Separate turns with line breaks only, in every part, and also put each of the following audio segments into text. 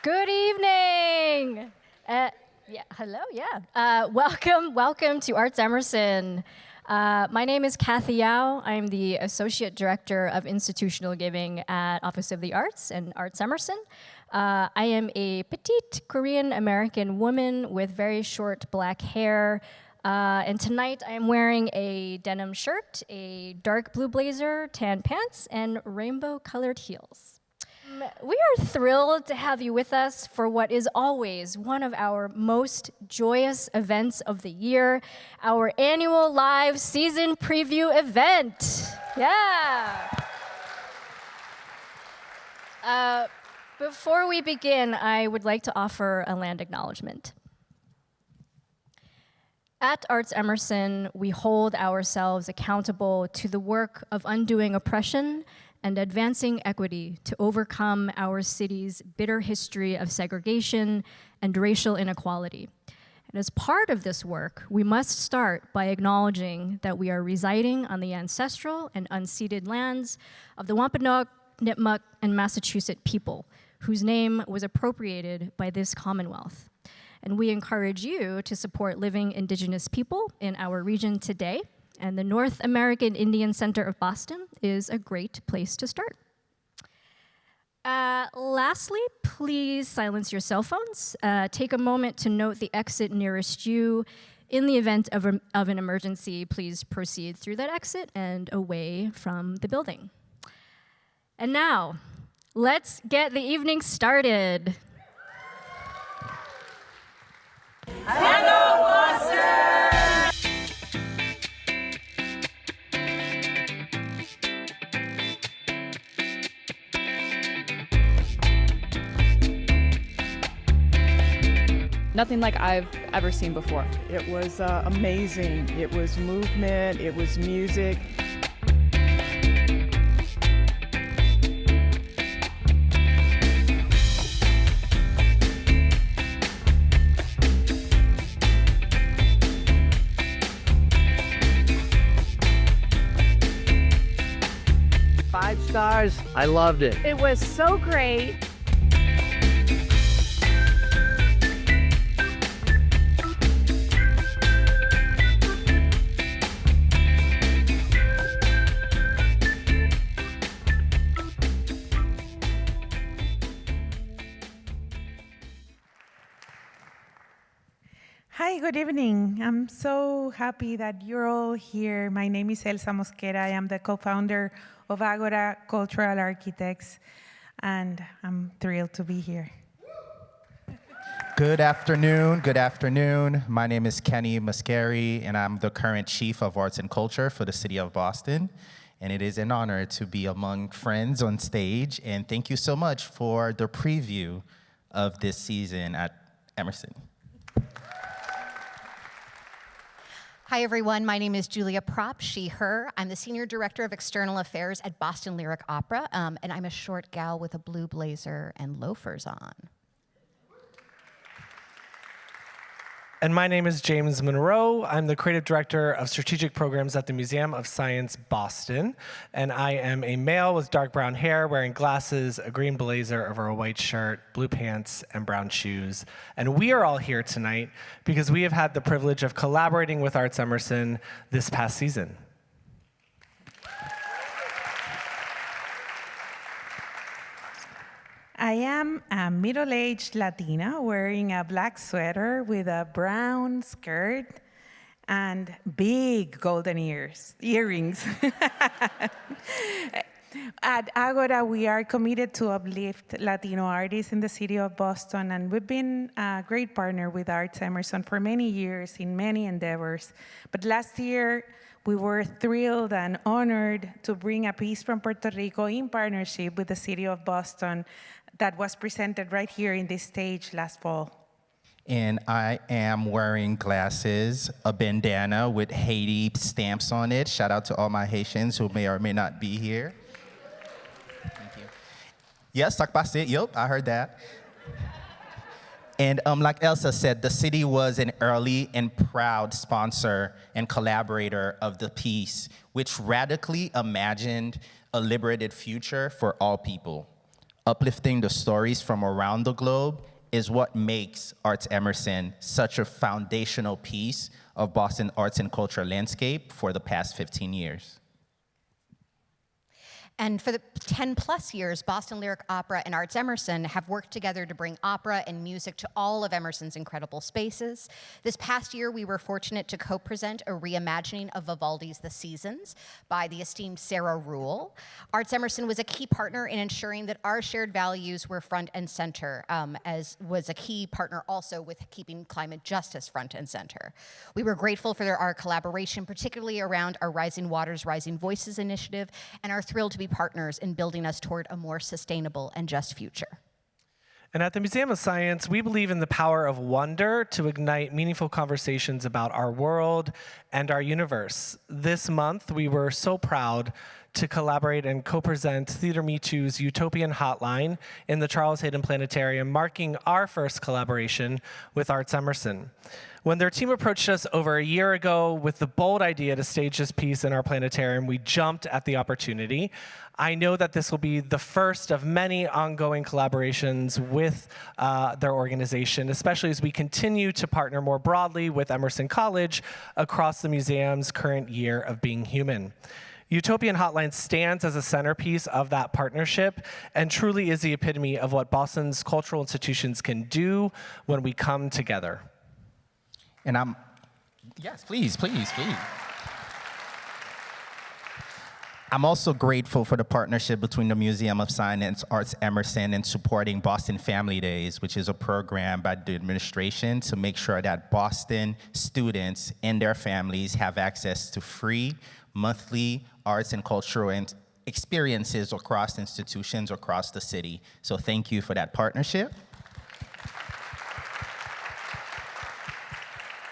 Good evening. Welcome to ArtsEmerson. My name is Kathy Yao. I'm the Associate Director of Institutional Giving at Office of the Arts and ArtsEmerson. I am a petite Korean-American woman with very short black hair. And tonight I am wearing a denim shirt, a dark blue blazer, tan pants, and rainbow-colored heels. We are thrilled to have you with us for what is always one of our most joyous events of the year, our annual live season preview event. Yeah. Before we begin, I would like to offer a land acknowledgement. At ArtsEmerson, we hold ourselves accountable to the work of undoing oppression and advancing equity to overcome our city's bitter history of segregation and racial inequality. And as part of this work, we must start by acknowledging that we are residing on the ancestral and unceded lands of the Wampanoag, Nipmuc, and Massachusetts people, whose name was appropriated by this Commonwealth. And we encourage you to support living Indigenous people in our region today. And the North American Indian Center of Boston is a great place to start. Lastly, please silence your cell phones. Take a moment to note the exit nearest you. In the event of an emergency, please proceed through that exit and away from the building. And now, let's get the evening started.
Hello, Boston!
Nothing like I've ever seen before.
It was amazing. It was movement, it was music.
Five stars. I loved it.
It was so great.
Hi, good evening. I'm so happy that you're all here. My name is Elsa Mosquera. I am the co-founder of Agora Cultural Architects, and I'm thrilled to be here.
Good afternoon. Good afternoon. My name is Kenny Muscari, and I'm the current Chief of Arts and Culture for the City of Boston. And it is an honor to be among friends on stage. And thank you so much for the preview of this season at Emerson.
Hi, everyone. My name is Julia Propp, she, her. I'm the Senior Director of External Affairs at Boston Lyric Opera, and I'm a short gal with a blue blazer and loafers on.
And my name is James Monroe. I'm the Creative Director of Strategic Programs at the Museum of Science, Boston. And I am a male with dark brown hair, wearing glasses, a green blazer over a white shirt, blue pants, and brown shoes. And we are all here tonight because we have had the privilege of collaborating with ArtsEmerson this past season.
I am a middle-aged Latina wearing a black sweater with a brown skirt and big golden earrings. At Agora, we are committed to uplift Latino artists in the city of Boston, and we've been a great partner with ArtsEmerson for many years in many endeavors. But last year, we were thrilled and honored to bring a piece from Puerto Rico in partnership with the city of Boston that was presented right here in this stage last fall.
And I am wearing glasses, a bandana with Haiti stamps on it. Shout out to all my Haitians who may or may not be here. Thank you. Yes, talk about it. Yep, I heard that. And like Elsa said, the city was an early and proud sponsor and collaborator of the piece, which radically imagined a liberated future for all people. Uplifting the stories from around the globe is what makes ArtsEmerson such a foundational piece of Boston arts and culture landscape for the past 15 years.
And for the 10 plus years, Boston Lyric Opera and ArtsEmerson have worked together to bring opera and music to all of Emerson's incredible spaces. This past year, we were fortunate to co-present a reimagining of Vivaldi's The Seasons by the esteemed Sarah Rule. ArtsEmerson was a key partner in ensuring that our shared values were front and center, as was a key partner also with keeping climate justice front and center. We were grateful for our collaboration, particularly around our Rising Waters, Rising Voices initiative, and are thrilled to be partners in building us toward a more sustainable and just future.
And at the Museum of Science, we believe in the power of wonder to ignite meaningful conversations about our world and our universe. This month, we were so proud to collaborate and co-present Theater Me Too's Utopian Hotline in the Charles Hayden Planetarium, marking our first collaboration with ArtsEmerson. When their team approached us over a year ago with the bold idea to stage this piece in our planetarium, we jumped at the opportunity. I know that this will be the first of many ongoing collaborations with their organization, especially as we continue to partner more broadly with Emerson College across the museum's current year of being human. Utopian Hotline stands as a centerpiece of that partnership and truly is the epitome of what Boston's cultural institutions can do when we come together.
And yes, please. I'm also grateful for the partnership between the Museum of Science, ArtsEmerson, and supporting Boston Family Days, which is a program by the administration to make sure that Boston students and their families have access to free monthly arts and cultural experiences across institutions across the city. So thank you for that partnership.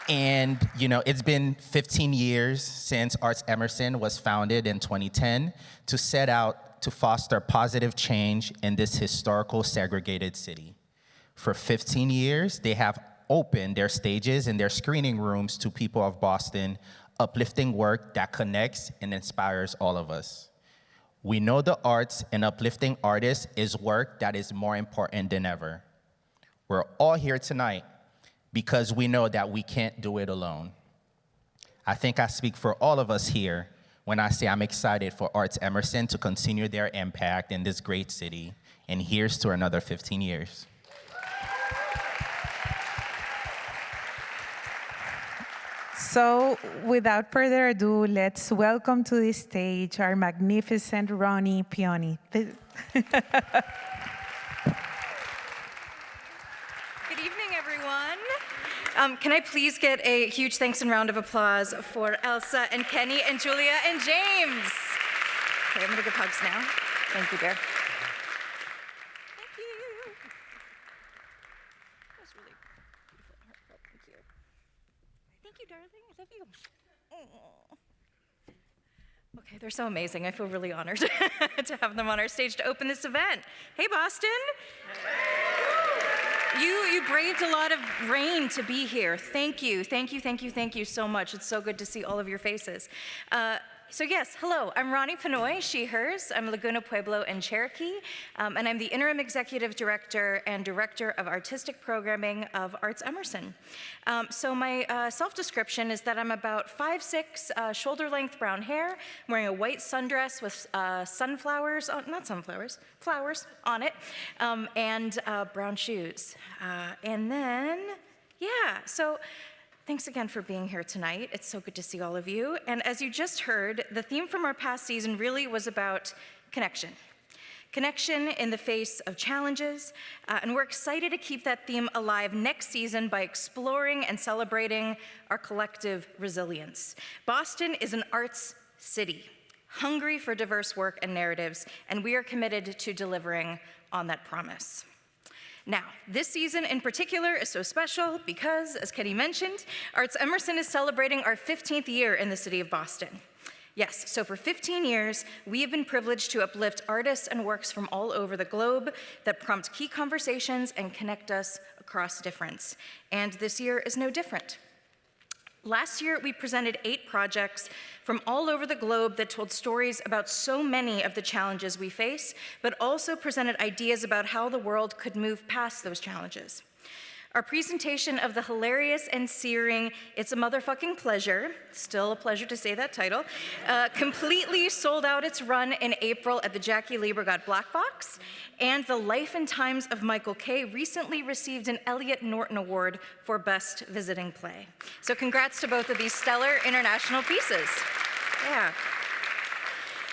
And it's been 15 years since ArtsEmerson was founded in 2010 to set out to foster positive change in this historical segregated city. For 15 years, they have opened their stages and their screening rooms to people of Boston, uplifting work that connects and inspires all of us. We know the arts and uplifting artists is work that is more important than ever. We're all here tonight because we know that we can't do it alone. I think I speak for all of us here when I say I'm excited for ArtsEmerson to continue their impact in this great city, and here's to another 15 years.
So without further ado, let's welcome to the stage our magnificent Ronnie Pioni.
Good evening, everyone. Can I please get a huge thanks and round of applause for Elsa and Kenny and Julia and James? Okay, I'm gonna give hugs now. Thank you, dear. Thank you. That was really beautiful and heartfelt. Thank you. Thank you, darling. I love you. Aww. Okay, they're so amazing. I feel really honored to have them on our stage to open this event. Hey, Boston. You braved a lot of rain to be here. Thank you so much. It's so good to see all of your faces. So yes, hello, I'm Ronnie Pinoy, she, hers. I'm Laguna Pueblo and Cherokee, and I'm the Interim Executive Director and Director of Artistic Programming of ArtsEmerson. So my self-description is that I'm about 5'6", shoulder-length brown hair, I'm wearing a white sundress with sunflowers, not sunflowers, flowers on it, and brown shoes. And then, yeah, so thanks again for being here tonight. It's so good to see all of you. And as you just heard, the theme from our past season really was about connection. Connection in the face of challenges, and we're excited to keep that theme alive next season by exploring and celebrating our collective resilience. Boston is an arts city, hungry for diverse work and narratives, and we are committed to delivering on that promise. Now, this season in particular is so special because, as Kenny mentioned, ArtsEmerson is celebrating our 15th year in the city of Boston. Yes, so for 15 years, we have been privileged to uplift artists and works from all over the globe that prompt key conversations and connect us across difference. And this year is no different. Last year, we presented 8 projects from all over the globe that told stories about so many of the challenges we face, but also presented ideas about how the world could move past those challenges. Our presentation of the hilarious and searing It's a Motherfucking Pleasure, still a pleasure to say that title, completely sold out its run in April at the Jackie Liebergott Black Box, and The Life and Times of Michael Kay recently received an Elliot Norton Award for Best Visiting Play. So congrats to both of these stellar international pieces. Yeah.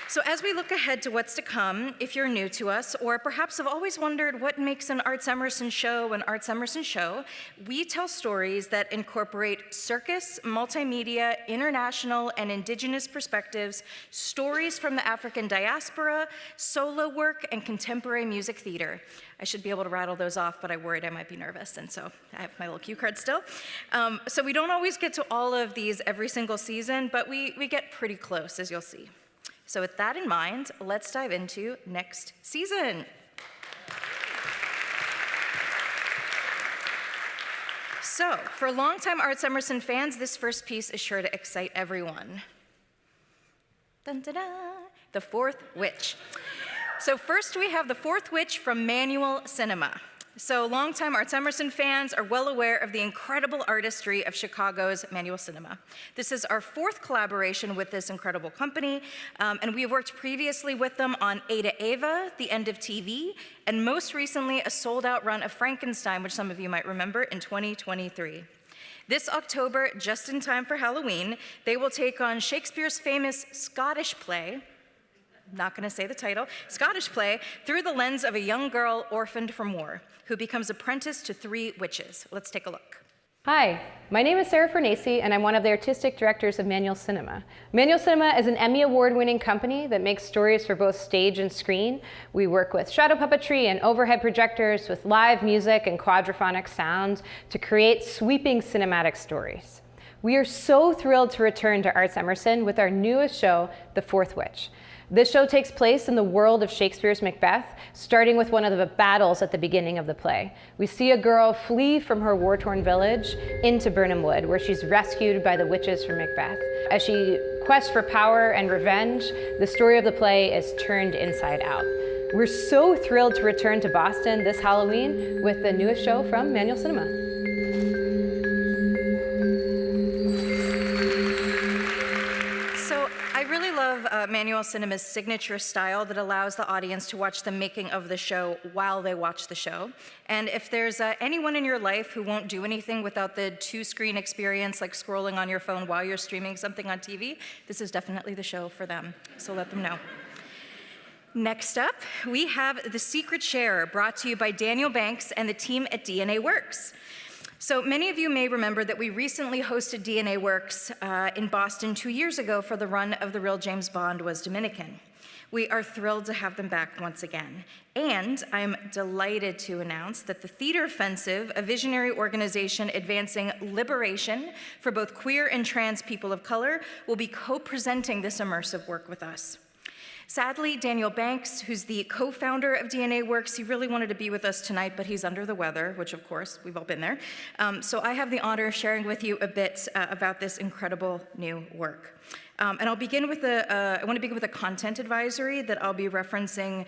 So as we look ahead to what's to come, if you're new to us, or perhaps have always wondered what makes an ArtsEmerson show an ArtsEmerson show, we tell stories that incorporate circus, multimedia, international, and indigenous perspectives, stories from the African diaspora, solo work, and contemporary music theater. I should be able to rattle those off, but I worried I might be nervous, and so I have my little cue card still. So we don't always get to all of these every single season, but we get pretty close, as you'll see. So with that in mind, let's dive into next season. So, for longtime ArtsEmerson fans, this first piece is sure to excite everyone. Dun, dun, dun, The Fourth Witch. So first we have The Fourth Witch from Manual Cinema. So longtime ArtsEmerson fans are well aware of the incredible artistry of Chicago's Manual Cinema. This is our 4th collaboration with this incredible company, and we have worked previously with them on Ada Eva, The End of TV, and most recently a sold-out run of Frankenstein, which some of you might remember, in 2023. This October, just in time for Halloween, they will take on Shakespeare's famous Scottish play, not gonna say the title, Scottish play, through the lens of a young girl orphaned from war, who becomes apprenticed to 3 witches. Let's take a look.
Hi, my name is Sarah Farnese, and I'm one of the artistic directors of Manual Cinema. Manual Cinema is an Emmy Award-winning company that makes stories for both stage and screen. We work with shadow puppetry and overhead projectors, with live music and quadraphonic sounds to create sweeping cinematic stories. We are so thrilled to return to ArtsEmerson with our newest show, The Fourth Witch. This show takes place in the world of Shakespeare's Macbeth, starting with one of the battles at the beginning of the play. We see a girl flee from her war-torn village into Birnam Wood, where she's rescued by the witches from Macbeth. As she quests for power and revenge, the story of the play is turned inside out. We're so thrilled to return to Boston this Halloween with the newest show from Manual Cinema.
Manual Cinema's signature style that allows the audience to watch the making of the show while they watch the show. And if there's anyone in your life who won't do anything without the 2-screen experience, like scrolling on your phone while you're streaming something on TV, this is definitely the show for them, so let them know. Next up, we have The Secret Sharer, brought to you by Daniel Banks and the team at DNA Works. So many of you may remember that we recently hosted DNA Works in Boston 2 years ago for the run of The Real James Bond Was Dominican. We are thrilled to have them back once again. And I'm delighted to announce that the Theater Offensive, a visionary organization advancing liberation for both queer and trans people of color, will be co-presenting this immersive work with us. Sadly, Daniel Banks, who's the co-founder of DNA Works, he really wanted to be with us tonight, but he's under the weather, which of course, we've all been there. So I have the honor of sharing with you a bit about this incredible new work. And I want to begin with a content advisory that I'll be referencing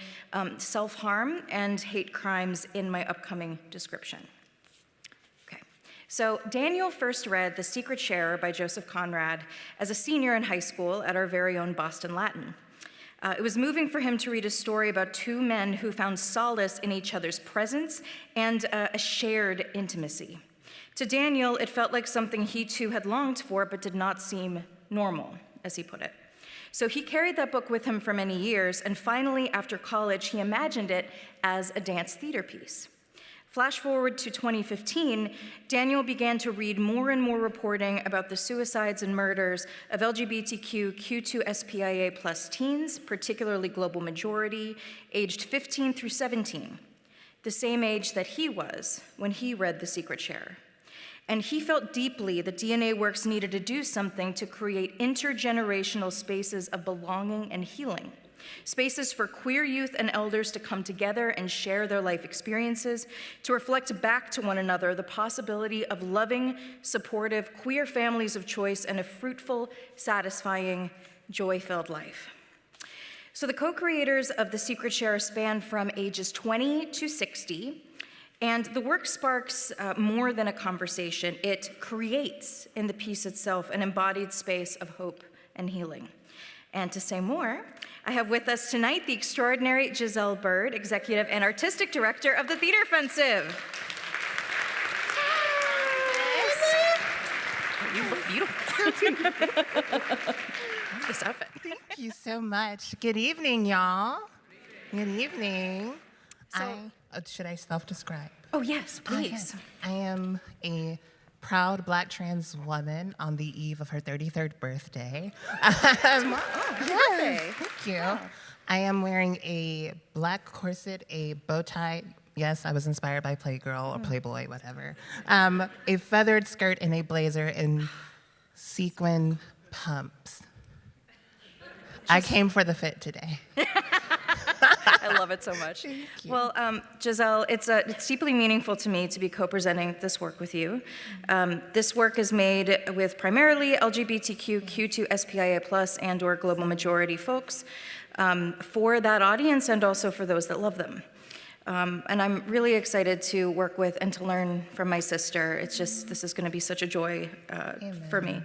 self-harm and hate crimes in my upcoming description. Okay. So Daniel first read The Secret Sharer by Joseph Conrad as a senior in high school at our very own Boston Latin. It was moving for him to read a story about 2 men who found solace in each other's presence and a shared intimacy. To Daniel, it felt like something he too had longed for but did not seem normal, as he put it. So he carried that book with him for many years, and finally, after college, he imagined it as a dance theater piece. Flash forward to 2015, Daniel began to read more and more reporting about the suicides and murders of LGBTQ Q2SPIA plus teens, particularly global majority, aged 15 through 17, the same age that he was when he read The Secret Sharer. And he felt deeply that DNA Works needed to do something to create intergenerational spaces of belonging and healing. spaces for queer youth and elders to come together and share their life experiences, to reflect back to one another the possibility of loving, supportive, queer families of choice and a fruitful, satisfying, joy-filled life. So the co-creators of The Secret Share span from ages 20 to 60, and the work sparks more than a conversation. It creates in the piece itself an embodied space of hope and healing. And to say more, I have with us tonight the extraordinary Giselle Bird, Executive and Artistic Director of the Theater Offensive. You look beautiful. This outfit.
Thank you so much. Good evening, y'all. Good evening. Should I self-describe?
Oh, yes, please.
Yes. I am a proud Black trans woman on the eve of her 33rd birthday. Yes, thank you. Yeah. I am wearing a black corset, a bow tie. Yes, I was inspired by Playgirl or Playboy, whatever. A feathered skirt and a blazer and sequin pumps. I came for the fit today.
I love it so much. Well, Giselle, it's deeply meaningful to me to be co-presenting this work with you. This work is made with primarily LGBTQ, Q2, SPIA+, and/or global majority folks for that audience and also for those that love them. And I'm really excited to work with and to learn from my sister. It's just, this is going to be such a joy for me.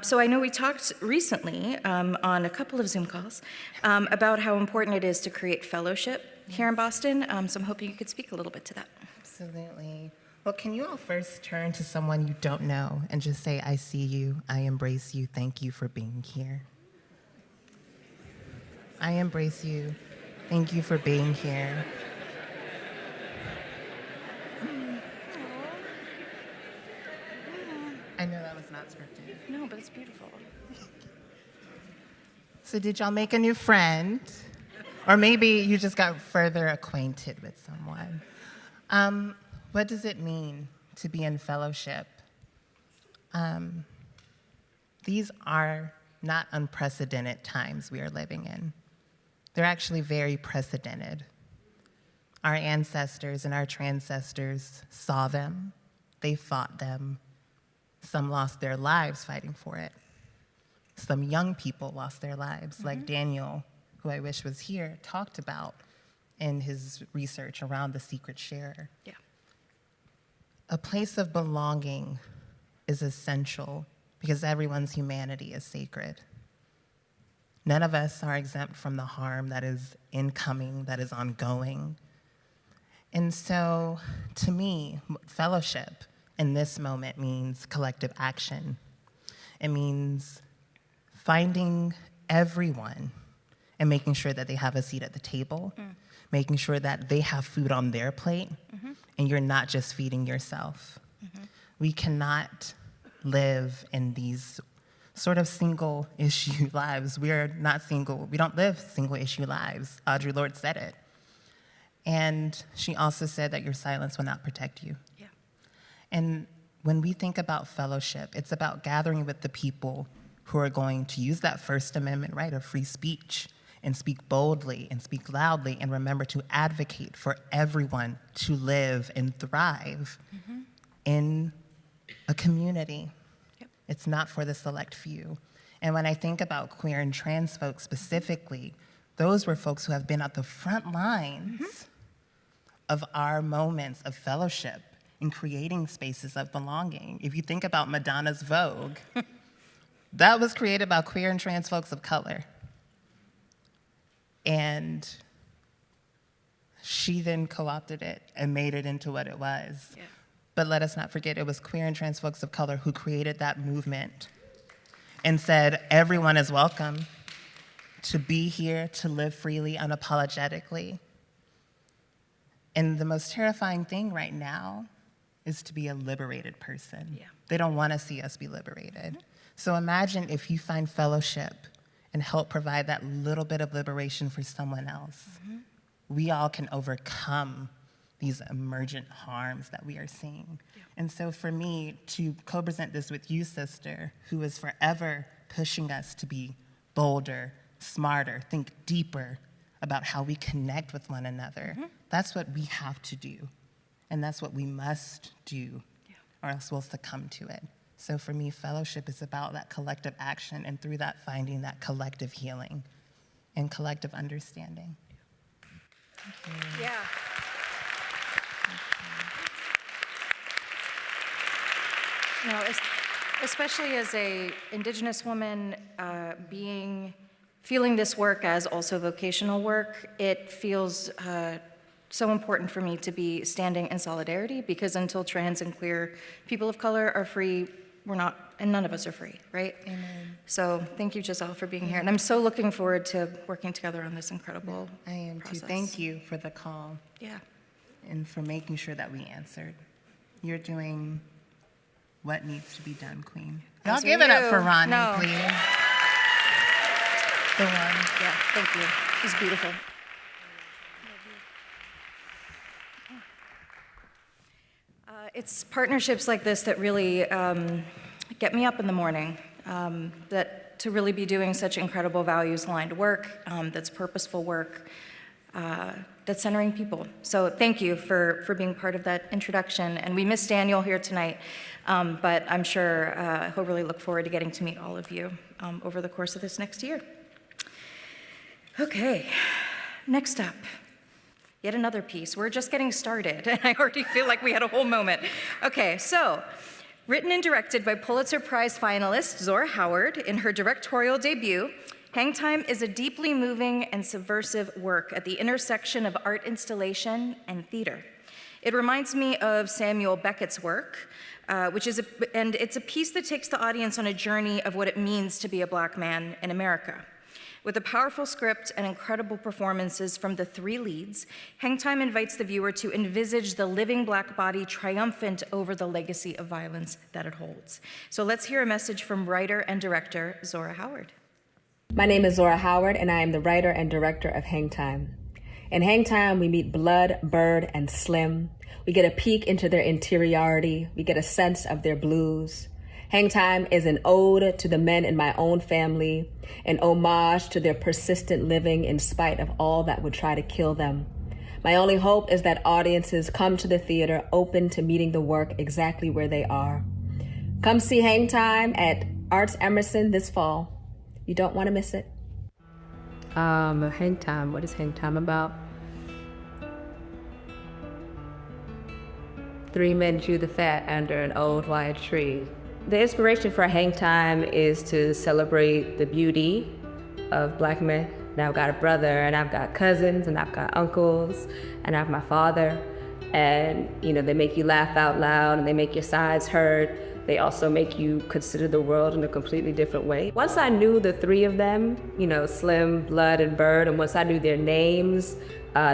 So I know we talked recently on a couple of Zoom calls about how important it is to create fellowship here in Boston. So I'm hoping you could speak a little bit to that.
Absolutely. Well, can you all first turn to someone you don't know and just say, I see you, I embrace you, thank you for being here. I embrace you, thank you for being here. I know that was not scripted.
No, but it's beautiful.
So did y'all make a new friend? Or maybe you just got further acquainted with someone. What does it mean to be in fellowship? These are not unprecedented times we are living in. They're actually very precedented. Our ancestors and our transcestors saw them, they fought them. Some lost their lives fighting for it. Some young people lost their lives, like Daniel, who I wish was here, talked about in his research around the secret share.
Yeah.
A place of belonging is essential because everyone's humanity is sacred. None of us are exempt from the harm that is incoming, that is ongoing. And so, to me, fellowship in this moment means collective action. It means finding everyone and making sure that they have a seat at the table, making sure that they have food on their plate, and you're not just feeding yourself. We cannot live in these sort of single issue lives. We are not single, we don't live single issue lives. Audre Lorde said it. And she also said that your silence will not protect you.
Yeah.
And when we think about fellowship, it's about gathering with the people who are going to use that First Amendment right of free speech and speak boldly and speak loudly and remember to advocate for everyone to live and thrive in a community.
Yep.
It's not for the select few. And when I think about queer and trans folks specifically, those were folks who have been at the front lines of our moments of fellowship in creating spaces of belonging. If you think about Madonna's Vogue, that was created by queer and trans folks of color. And she then co-opted it and made it into what it was.
Yeah.
But let us not forget, it was queer and trans folks of color who created that movement and said, everyone is welcome to be here, to live freely, unapologetically. And the most terrifying thing right now is to be a liberated person.
Yeah.
They don't want to see us be liberated. So imagine if you find fellowship and help provide that little bit of liberation for someone else. We all can overcome these emergent harms that we are seeing. Yeah. And so for me, to co-present this with you, sister, who is forever pushing us to be bolder, smarter, think deeper about how we connect with one another. That's what we have to do. And that's what we must do, or else we'll succumb to it. So for me, fellowship is about that collective action, and through that, finding that collective healing and collective understanding. Thank you.
Yeah. You know, especially as a Indigenous woman, feeling this work as also vocational work, it feels so important for me to be standing in solidarity, because until trans and queer people of color are free, we're not, and none of us are free, right?
Amen.
So thank you, Giselle, for being here. And I'm so looking forward to working together on this incredible
I am
process.
too. Thank you for the call.
Yeah.
And for making sure that we answered. You're doing what needs to be done, Queen. Y'all
As
give
are
it up
you.
for Ronnie,
No.
please. The one.
Yeah, thank you. It was beautiful. It's partnerships like this that really get me up in the morning, that to really be doing such incredible values-aligned work, that's purposeful work, that's centering people. So thank you for being part of that introduction. And we miss Daniel here tonight, but I'm sure he'll really look forward to getting to meet all of you over the course of this next year. Okay, next up. Yet another piece. We're just getting started, and I already feel like we had a whole moment. Okay, so, written and directed by Pulitzer Prize finalist Zora Howard in her directorial debut, Hang Time is a deeply moving and subversive work at the intersection of art installation and theater. It reminds me of Samuel Beckett's work, and it's a piece that takes the audience on a journey of what it means to be a Black man in America. With a powerful script and incredible performances from the three leads, Hang Time invites the viewer to envisage the living Black body triumphant over the legacy of violence that it holds. So let's hear a message from writer and director Zora Howard.
My name is Zora Howard, and I am the writer and director of Hang Time. In Hang Time, we meet Blood, Bird, and Slim. We get a peek into their interiority. We get a sense of their blues. Hang Time is an ode to the men in my own family, an homage to their persistent living in spite of all that would try to kill them. My only hope is that audiences come to the theater open to meeting the work exactly where they are. Come see Hang Time at ArtsEmerson this fall. You don't want to miss it.
Hang Time, what is Hang Time about? 3 men chew the fat under an old white tree. The inspiration for Hang Time is to celebrate the beauty of Black men. And I've got a brother, and I've got cousins, and I've got uncles, and I have my father. And, you know, they make you laugh out loud, and they make your sides hurt. They also make you consider the world in a completely different way. Once I knew the 3 of them, you know, Slim, Blood, and Bird, and once I knew their names,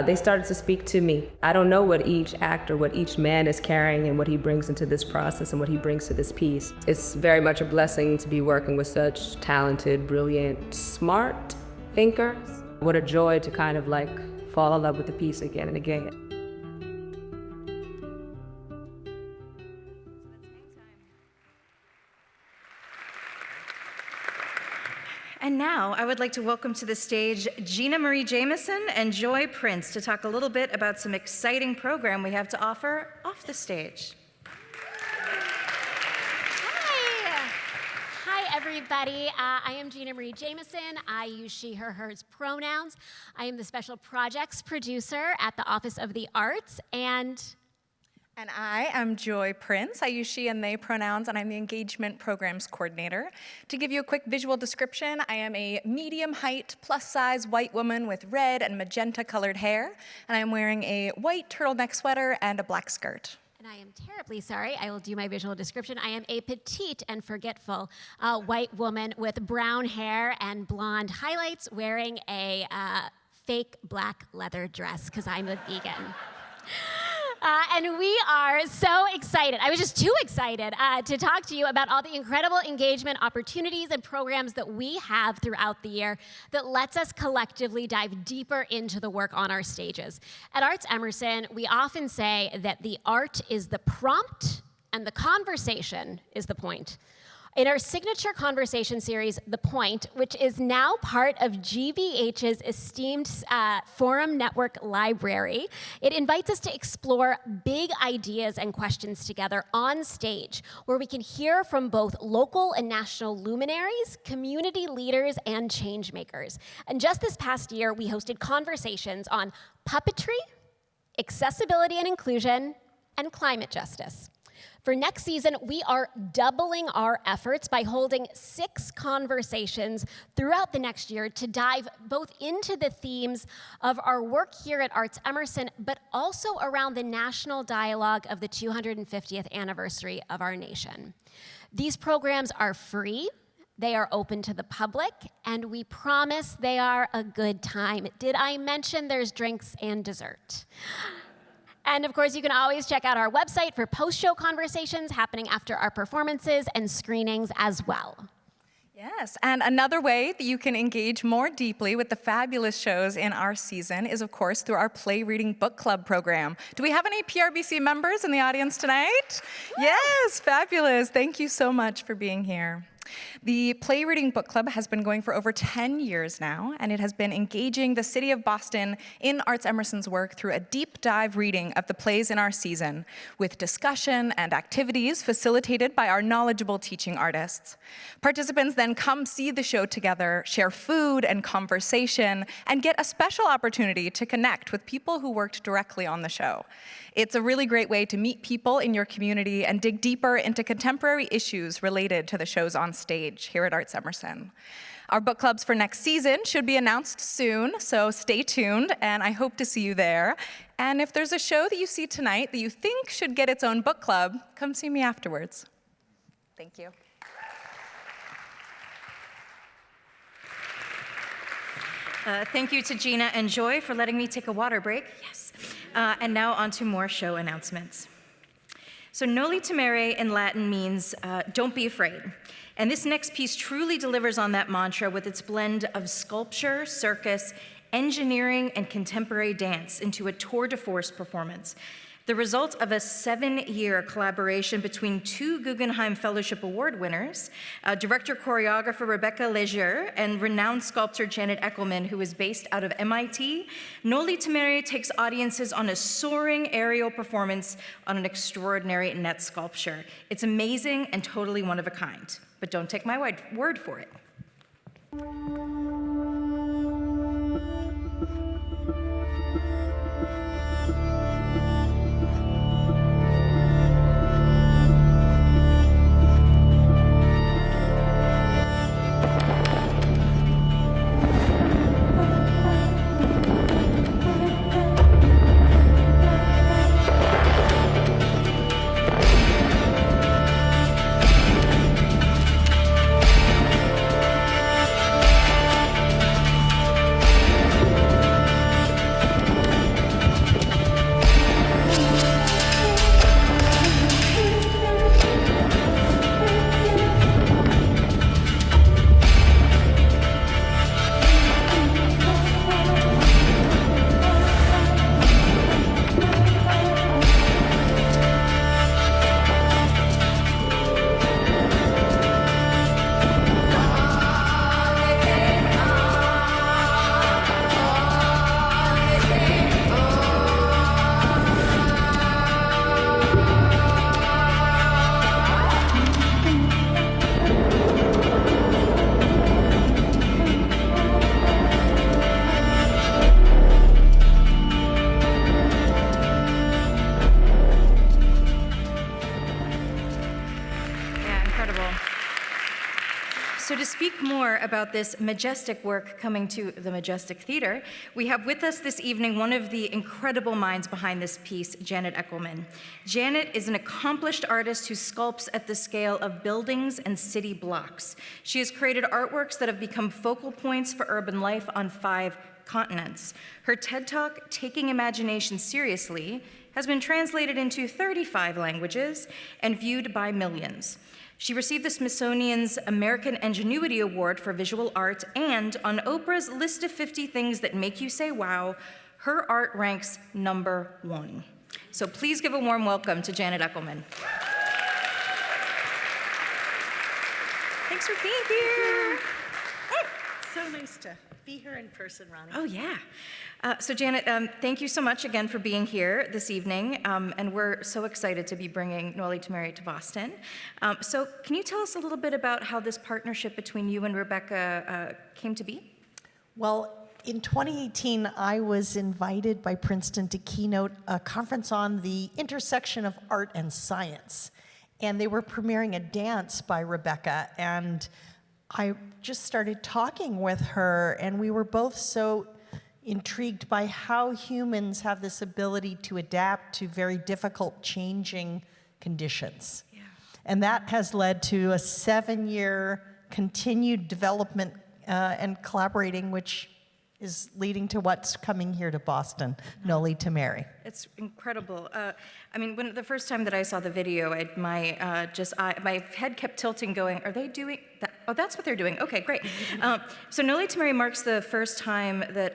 they started to speak to me. I don't know what each actor, what each man is carrying and what he brings into this process and what he brings to this piece. It's very much a blessing to be working with such talented, brilliant, smart thinkers. What a joy to kind of like fall in love with the piece again and again.
And now I would like to welcome to the stage Gina Marie Jameson and Joy Prince to talk a little bit about some exciting program we have to offer off the stage.
Hi, everybody. I am Gina Marie Jameson. I use she, her, hers pronouns. I am the special projects producer at the Office of the Arts, and
I am Joy Prince. I use she and they pronouns, and I'm the engagement programs coordinator. To give you a quick visual description, I am a medium height, plus size white woman with red and magenta colored hair, and I'm wearing a white turtleneck sweater and a black skirt.
And I am terribly sorry, I will do my visual description. I am a petite and forgetful white woman with brown hair and blonde highlights, wearing a fake black leather dress, because I'm a vegan. And we are so excited. I was just too excited to talk to you about all the incredible engagement opportunities and programs that we have throughout the year that lets us collectively dive deeper into the work on our stages. At ArtsEmerson, we often say that the art is the prompt and the conversation is the point. In our signature conversation series, The Point, which is now part of GBH's esteemed Forum Network Library, it invites us to explore big ideas and questions together on stage, where we can hear from both local and national luminaries, community leaders, and change makers. And just this past year, we hosted conversations on puppetry, accessibility and inclusion, and climate justice. For next season, we are doubling our efforts by holding 6 conversations throughout the next year to dive both into the themes of our work here at ArtsEmerson, but also around the national dialogue of the 250th anniversary of our nation. These programs are free, they are open to the public, and we promise they are a good time. Did I mention there's drinks and dessert? And of course, you can always check out our website for post-show conversations happening after our performances and screenings as well.
Yes, and another way that you can engage more deeply with the fabulous shows in our season is, of course, through our Play Reading Book Club program. Do we have any PRBC members in the audience tonight? Yes, fabulous. Thank you so much for being here. The Play Reading Book Club has been going for over 10 years now, and it has been engaging the city of Boston in ArtsEmerson's work through a deep dive reading of the plays in our season, with discussion and activities facilitated by our knowledgeable teaching artists. Participants then come see the show together, share food and conversation, and get a special opportunity to connect with people who worked directly on the show. It's a really great way to meet people in your community and dig deeper into contemporary issues related to the shows on stage here at ArtsEmerson. Our book clubs for next season should be announced soon, so stay tuned, and I hope to see you there. And if there's a show that you see tonight that you think should get its own book club, come see me afterwards. Thank you.
Thank you to Gina and Joy for letting me take a water break. Yes. And now on to more show announcements. So noli timere in Latin means don't be afraid. And this next piece truly delivers on that mantra with its blend of sculpture, circus, engineering, and contemporary dance into a tour de force performance. The result of a 7-year collaboration between 2 Guggenheim Fellowship Award winners, director-choreographer Rebecca Leger and renowned sculptor Janet Eckelman, who is based out of MIT, Noli Timere takes audiences on a soaring aerial performance on an extraordinary net sculpture. It's amazing and totally one of a kind, but don't take my word for it. About this majestic work coming to the Majestic Theater, we have with us this evening one of the incredible minds behind this piece, Janet Eckelman. Janet is an accomplished artist who sculpts at the scale of buildings and city blocks. She has created artworks that have become focal points for urban life on 5 continents. Her TED Talk, Taking Imagination Seriously, has been translated into 35 languages and viewed by millions. She received the Smithsonian's American Ingenuity Award for Visual Art, and on Oprah's list of 50 things that make you say wow, her art ranks #1. So please give a warm welcome to Janet Eckelman. Thanks for being here.
So nice to be here in person, Ronnie.
Oh, yeah. So Janet, thank you so much again for being here this evening, and we're so excited to be bringing Noli Tamari to Boston. So can you tell us a little bit about how this partnership between you and Rebecca came to be?
Well, in 2018, I was invited by Princeton to keynote a conference on the intersection of art and science. And they were premiering a dance by Rebecca, and I just started talking with her, and we were both so intrigued by how humans have this ability to adapt to very difficult, changing conditions. Yeah. And that has led to a 7-year continued development and collaborating, which is leading to what's coming here to Boston, Noli Tamari.
It's incredible. I mean, when the first time that I saw the video, my head kept tilting, going, "Are they doing that? Oh, that's what they're doing. Okay, great." So Noli Tamari marks the first time that,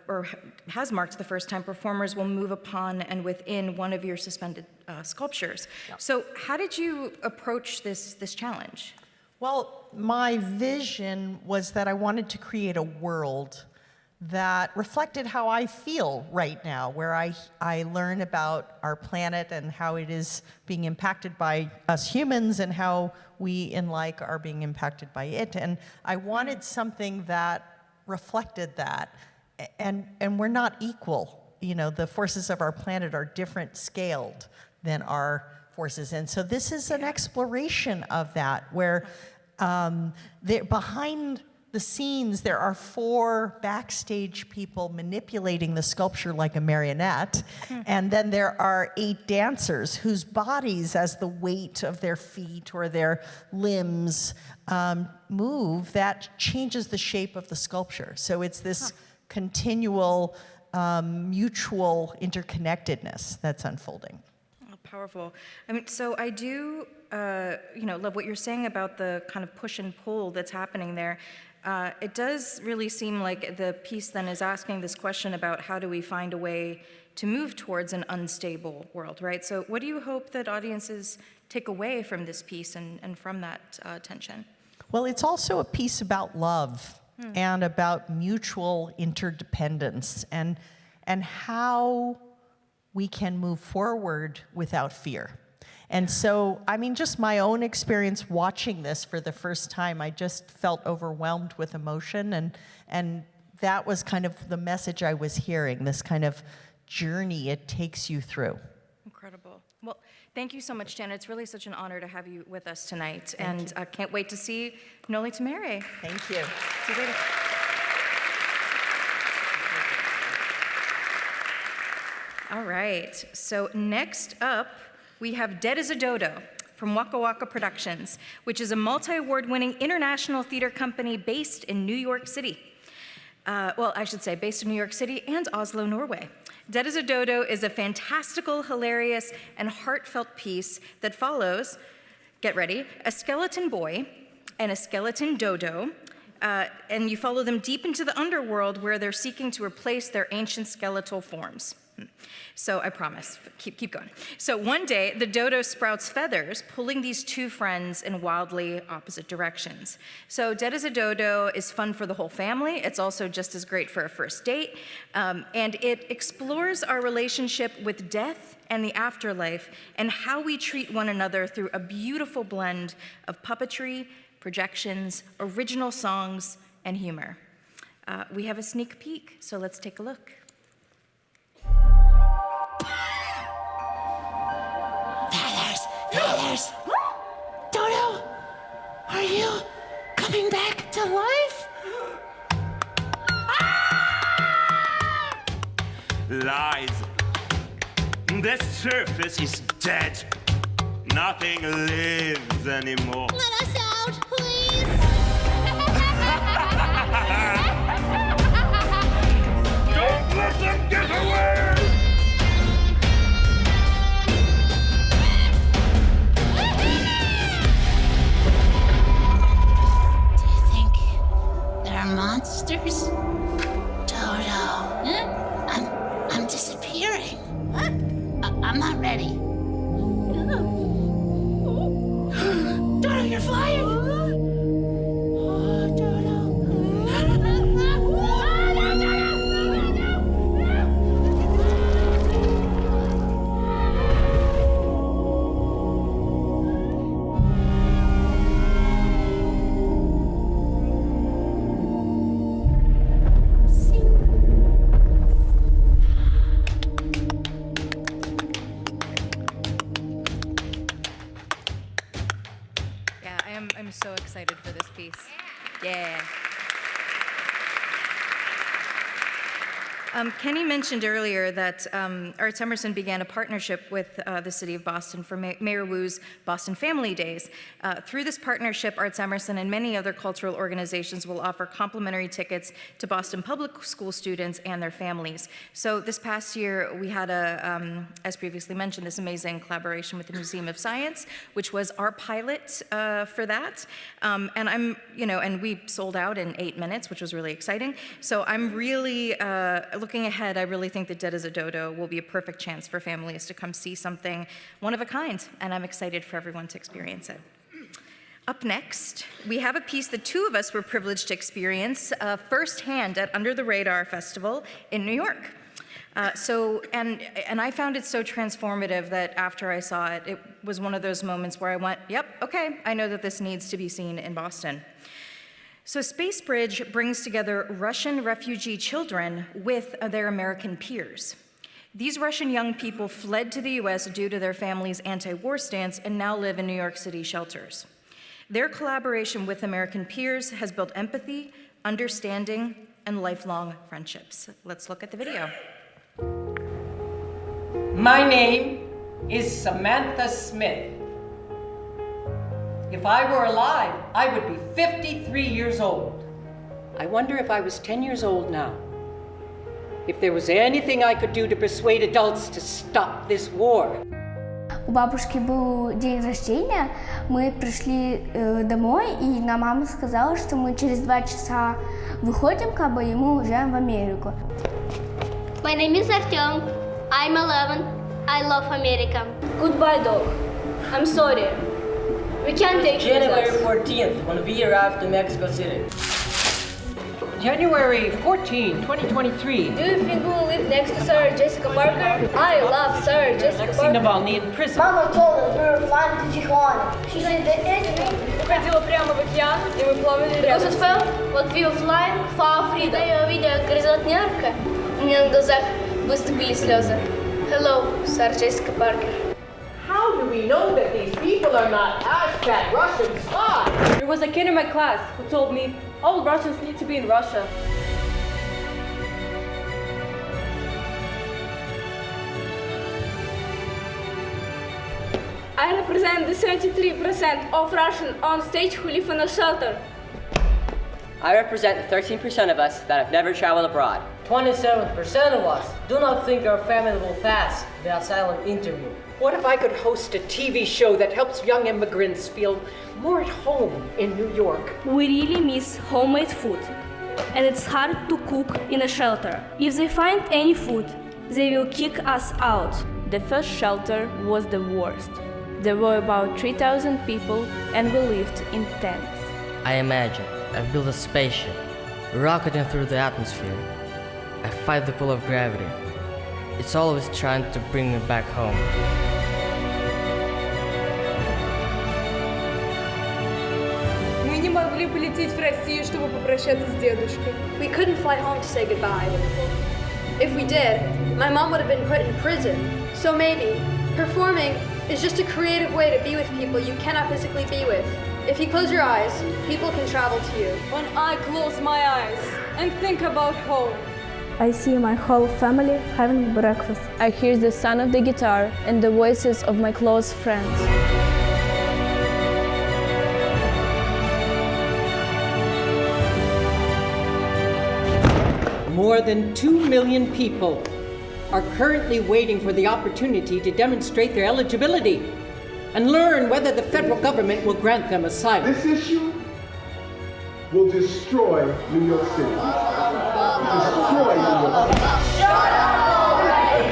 or has marked the first time performers will move upon and within one of your suspended sculptures. Yep. So how did you approach this challenge?
Well, my vision was that I wanted to create a world that reflected how I feel right now, where I learn about our planet and how it is being impacted by us humans and how we in like are being impacted by it. And I wanted something that reflected that. And we're not equal. You know, the forces of our planet are different scaled than our forces. And so this is an exploration of that, where behind the scenes, there are 4 backstage people manipulating the sculpture like a marionette, and then there are 8 dancers whose bodies, as the weight of their feet or their limbs move, that changes the shape of the sculpture. So it's this continual mutual interconnectedness that's unfolding.
Oh, powerful. I mean, so I do, love what you're saying about the kind of push and pull that's happening there. It does really seem like the piece then is asking this question about how do we find a way to move towards an unstable world, right? So what do you hope that audiences take away from this piece and from that tension?
Well, it's also a piece about love and about mutual interdependence and how we can move forward without fear. And so, I mean, just my own experience watching this for the first time, I just felt overwhelmed with emotion, and that was kind of the message I was hearing, this kind of journey it takes you through.
Incredible. Well, thank you so much, Janet. It's really such an honor to have you with us tonight, and I can't wait to see Noli Tamari.
Thank you.
See you later. All right, so next up, we have Dead as a Dodo from Waka Waka Productions, which is a multi-award-winning international theater company based in New York City. Based in New York City and Oslo, Norway. Dead as a Dodo is a fantastical, hilarious, and heartfelt piece that follows, get ready, a skeleton boy and a skeleton dodo, and you follow them deep into the underworld where they're seeking to replace their ancient skeletal forms. So I promise, keep going. So one day, the dodo sprouts feathers, pulling these 2 friends in wildly opposite directions. So Dead as a Dodo is fun for the whole family. It's also just as great for a first date. And it explores our relationship with death and the afterlife and how we treat one another through a beautiful blend of puppetry, projections, original songs, and humor. We have a sneak peek, so let's take a look.
Feathers! Dodo, are you coming back to life?
Lies. The surface is dead. Nothing lives anymore.
Let us out, please!
Don't let them get away!
Monsters? Dodo. I'm disappearing. I'm not ready. Dodo, you're flying
Yeah. Kenny mentioned earlier that ArtsEmerson began a partnership with the City of Boston for Mayor Wu's Boston Family Days. Through this partnership, ArtsEmerson and many other cultural organizations will offer complimentary tickets to Boston public school students and their families. So this past year, we had as previously mentioned, this amazing collaboration with the Museum of Science, which was our pilot for that. And we sold out in 8 minutes, which was really exciting. So I'm really looking ahead, I really think that Dead as a Dodo will be a perfect chance for families to come see something one of a kind, and I'm excited for everyone to experience it. Up next, we have a piece the two of us were privileged to experience firsthand at Under the Radar Festival in New York. And I found it so transformative that after I saw it, it was one of those moments where I went, yep, okay, I know that this needs to be seen in Boston. So Space Bridge brings together Russian refugee children with their American peers. These Russian young people fled to the US due to their family's anti-war stance and now live in New York City shelters. Their collaboration with American peers has built empathy, understanding, and lifelong friendships. Let's look at the video.
My name is Samantha Smith. If I were alive, I would be 53 years old. I wonder if I was 10 years old now. If there was anything I could do to persuade adults to stop this war.
У бабушки был день рождения, мы пришли домой, и нам мама сказала, что мы через 2 часа выходим, и мы уезжаем в Америку.
My name is Artyom. I'm 11. I love America.
Goodbye, dog. I'm sorry. We can't take you with
January
us.
14th, when we arrived to Mexico City. January 14, 2023.
Do you think we will live next to Sarah Jessica Parker? I love Sarah Jessica Parker.
Navalny in prison.
Mama told us we were flying to Tijuana. She said the enemy. Уходила прямо в океан, и мы плавали рядом. Because it felt like we were flying far freedom. Когда я увидела горизонт Нью-Йорка, у меня на глазах выступили слезы. Hello, Sarah Jessica Parker.
How do we know that these people are not #Russian spies?
There was a kid in my class who told me all Russians need to be in Russia. I represent the 73% of Russians on stage who live in a shelter.
I represent the 13% of us that have never traveled abroad.
27% of us do not think our family will pass the asylum interview.
What if I could host a TV show that helps young immigrants feel more at home in New York?
We really miss homemade food, and it's hard to cook in a shelter. If they find any food, they will kick us out. The first shelter was the worst. There were about 3,000 people, and we lived in tents.
I imagine I've built a spaceship, rocketing through the atmosphere. I fight the pull of gravity. It's always trying to bring me back home.
Мы не могли полететь в Россию, чтобы попрощаться с дедушкой. We couldn't fly home to say goodbye. If we did, my mom would have been put in prison. So maybe performing is just a creative way to be with people you cannot physically be with. If you close your eyes, people can travel to you. When I close my eyes and think about home, I see my whole family having breakfast. I hear the sound of the guitar and the voices of my close friends.
More than 2 million people are currently waiting for the opportunity to demonstrate their eligibility and learn whether the federal government will grant them asylum.
This issue will destroy New York City. Destroy New York City.
Shut up already!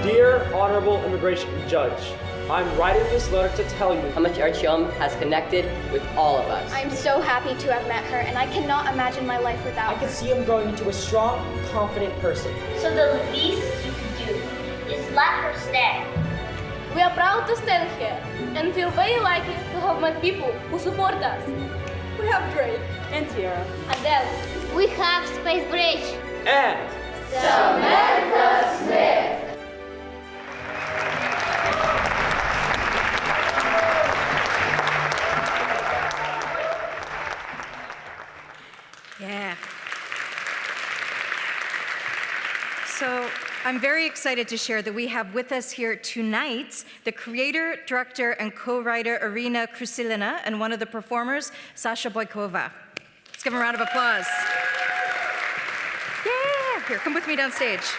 Dear Honorable Immigration Judge, I'm writing this letter to tell you
how much Artyom has connected with all of us.
I'm so happy to have met her, and I cannot imagine my life without her.
I can see him growing into a strong, confident person.
So the least you can do is let her stay.
We are proud to stand here and feel very lucky to have met people who support us. We have Drake and Tiara.
Adele. We have Space Bridge.
And
Samantha Smith.
I'm very excited to share that we have with us here tonight the creator, director, and co-writer Irina Krusilina and one of the performers, Sasha Boykova. Let's give them a round of applause. Yeah, here, come with me downstage.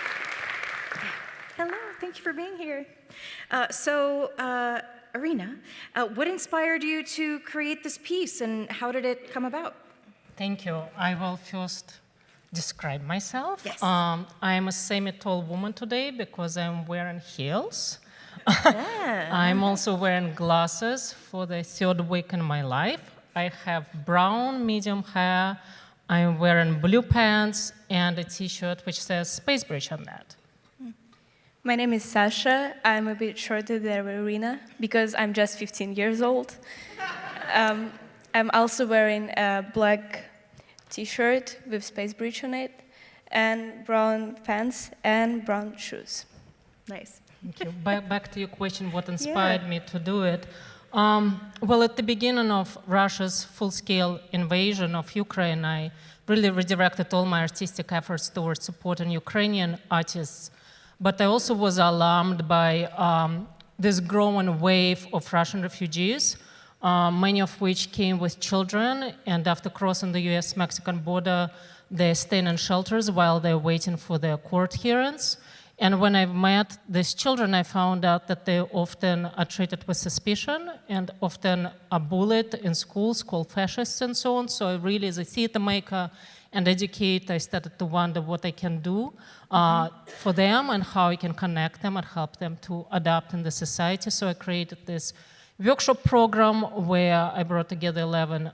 Hello, thank you for being here. Irina, what inspired you to create this piece and how did it come about?
Thank you. I will first describe myself.
Yes.
I am a semi-tall woman today because I'm wearing heels.
Yeah.
I'm also wearing glasses for the third week in my life. I have brown medium hair. I'm wearing blue pants and a t-shirt which says Space Bridge on that.
My name is Sasha. I'm a bit shorter than Irina because I'm just 15 years old. I'm also wearing a black t-shirt with Space Bridge on it, and brown pants and brown shoes.
Nice.
Thank you. Back to your question, what inspired me to do it? Well, at the beginning of Russia's full-scale invasion of Ukraine, I really redirected all my artistic efforts towards supporting Ukrainian artists. But I also was alarmed by this growing wave of Russian refugees, many of which came with children, and after crossing the US-Mexican border, they're staying in shelters while they're waiting for their court hearings. And when I met these children, I found out that they often are treated with suspicion and often are bullied in schools, called fascists and so on. So I really, as a theater maker and educator, I started to wonder what I can do for them and how I can connect them and help them to adapt in the society. So I created this workshop program where I brought together 11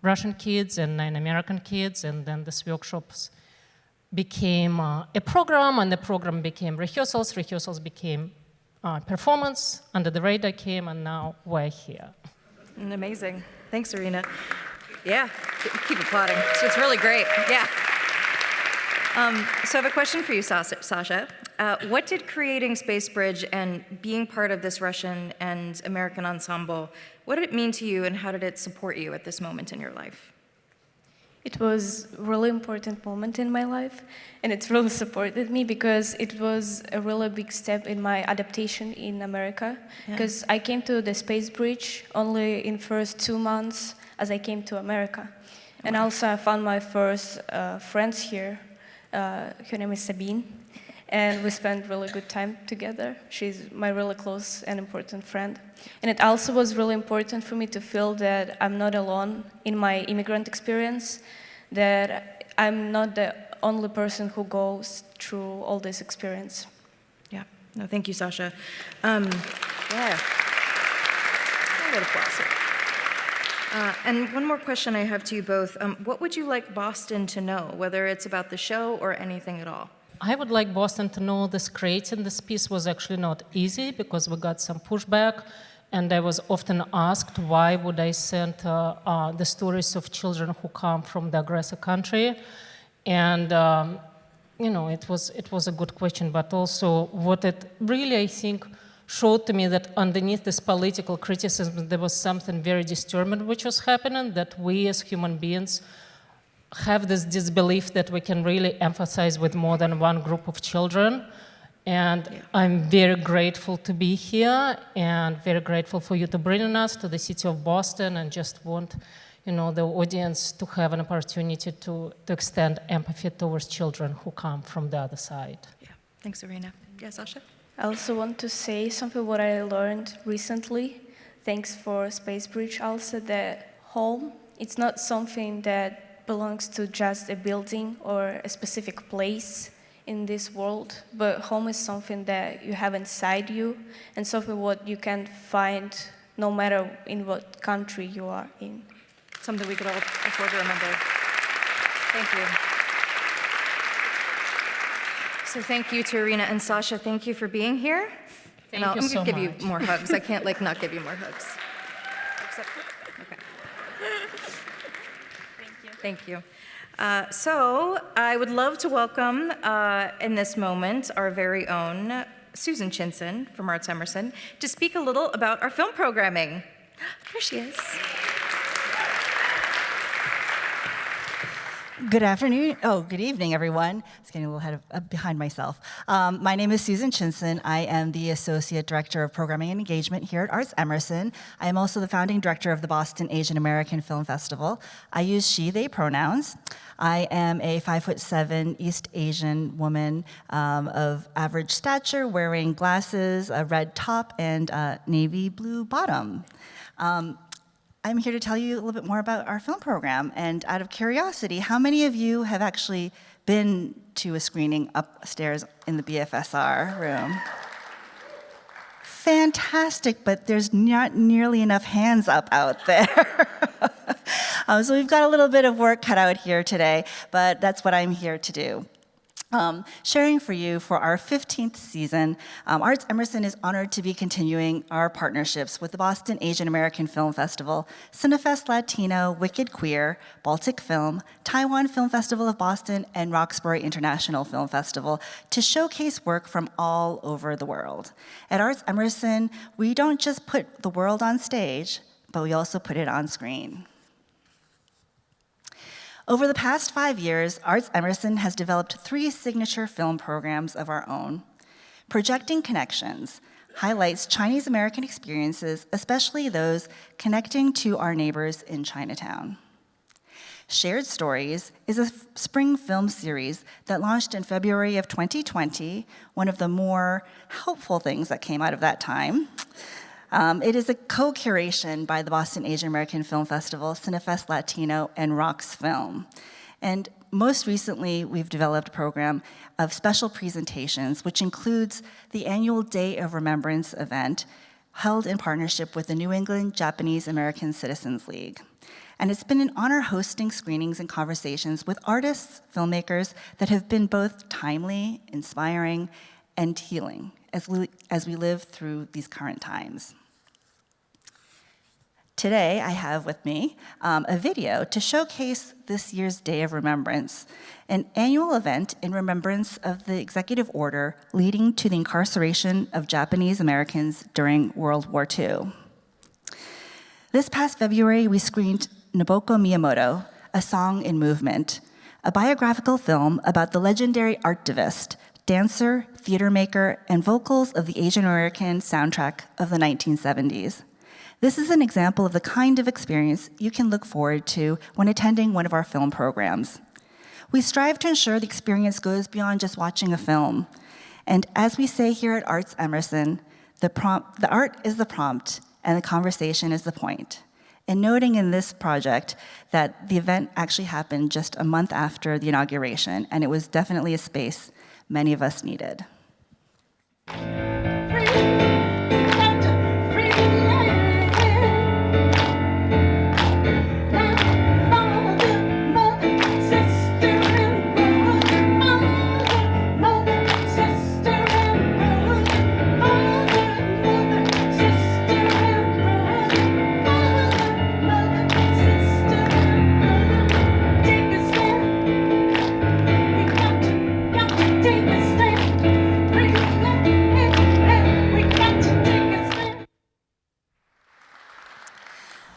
Russian kids and 9 American kids, and then these workshops became a program, and the program became rehearsals. Rehearsals became performance. Under the Radar came, and now we're here.
Amazing. Thanks, Irina. Yeah, keep applauding. It's really great. Yeah. So I have a question for you, Sasha. What did creating Space Bridge and being part of this Russian and American ensemble, what did it mean to you, and how did it support you at this moment in your life?
It was a really important moment in my life, and it really supported me because it was a really big step in my adaptation in America. Because I came to the Space Bridge only in first 2 months as I came to America. And also I found my first friends here. Her name is Sabine, and we spent really good time together. She's my really close and important friend. And it also was really important for me to feel that I'm not alone in my immigrant experience, that I'm not the only person who goes through all this experience.
Yeah, no, thank you, Sasha. Yeah. A little applause. And one more question I have to you both. What would you like Boston to know, whether it's about the show or anything at all?
I would like Boston to know this creating this piece was actually not easy because we got some pushback, and I was often asked why would I send the stories of children who come from the aggressor country, and you know, it was a good question, but also what it really, I think, showed to me that underneath this political criticism there was something very disturbing which was happening, that we as human beings have this disbelief that we can really emphasize with more than one group of children. And I'm very grateful to be here and very grateful for you to bring us to the city of Boston, and just want, you know, the audience to have an opportunity to extend empathy towards children who come from the other side.
Yeah, thanks, Irina. Yeah, Sasha?
I also want to say something what I learned recently. Thanks for Space Bridge also, that home, it's not something that belongs to just a building or a specific place in this world, but home is something that you have inside you and something what you can find no matter in what country you are in.
Something we could all afford to remember. Thank you. So thank you to Irina and Sasha. Thank you for being here.
Thank you so
I'm going to give
much.
you more hugs. I can't not give you more hugs. Except, okay. Thank you. So I would love to welcome in this moment our very own Susan Chinson from ArtsEmerson to speak a little about our film programming. There she is.
Good afternoon. Oh, good evening, everyone. I was getting a little behind myself. My name is Susan Chinson. I am the Associate Director of Programming and Engagement here at ArtsEmerson. I am also the founding director of the Boston Asian American Film Festival. I use she, they pronouns. I am a 5'7" East Asian woman of average stature, wearing glasses, a red top, and a navy blue bottom. I'm here to tell you a little bit more about our film program. And out of curiosity, how many of you have actually been to a screening upstairs in the BFSR room? Fantastic, but there's not nearly enough hands up out there. So we've got a little bit of work cut out here today, but that's what I'm here to do. Sharing for you for our 15th season, ArtsEmerson is honored to be continuing our partnerships with the Boston Asian American Film Festival, Cinefest Latino, Wicked Queer, Baltic Film, Taiwan Film Festival of Boston, and Roxbury International Film Festival to showcase work from all over the world. At ArtsEmerson, we don't just put the world on stage, but we also put it on screen. Over the past 5 years, ArtsEmerson has developed 3 signature film programs of our own. Projecting Connections highlights Chinese American experiences, especially those connecting to our neighbors in Chinatown. Shared Stories is a spring film series that launched in February of 2020, one of the more helpful things that came out of that time. It is a co-curation by the Boston Asian American Film Festival, Cinefest Latino, and Rox Film. And most recently, we've developed a program of special presentations, which includes the annual Day of Remembrance event held in partnership with the New England Japanese American Citizens League. And it's been an honor hosting screenings and conversations with artists, filmmakers that have been both timely, inspiring, and healing as we live through these current times. Today, I have with me a video to showcase this year's Day of Remembrance, an annual event in remembrance of the executive order leading to the incarceration of Japanese Americans during World War II. This past February, we screened Naboko Miyamoto, A Song in Movement, a biographical film about the legendary artivist, dancer, theater maker, and vocals of the Asian American soundtrack of the 1970s. This is an example of the kind of experience you can look forward to when attending one of our film programs. We strive to ensure the experience goes beyond just watching a film. And as we say here at ArtsEmerson, the art is the prompt and the conversation is the point. And noting in this project that the event actually happened just a month after the inauguration, and it was definitely a space many of us needed.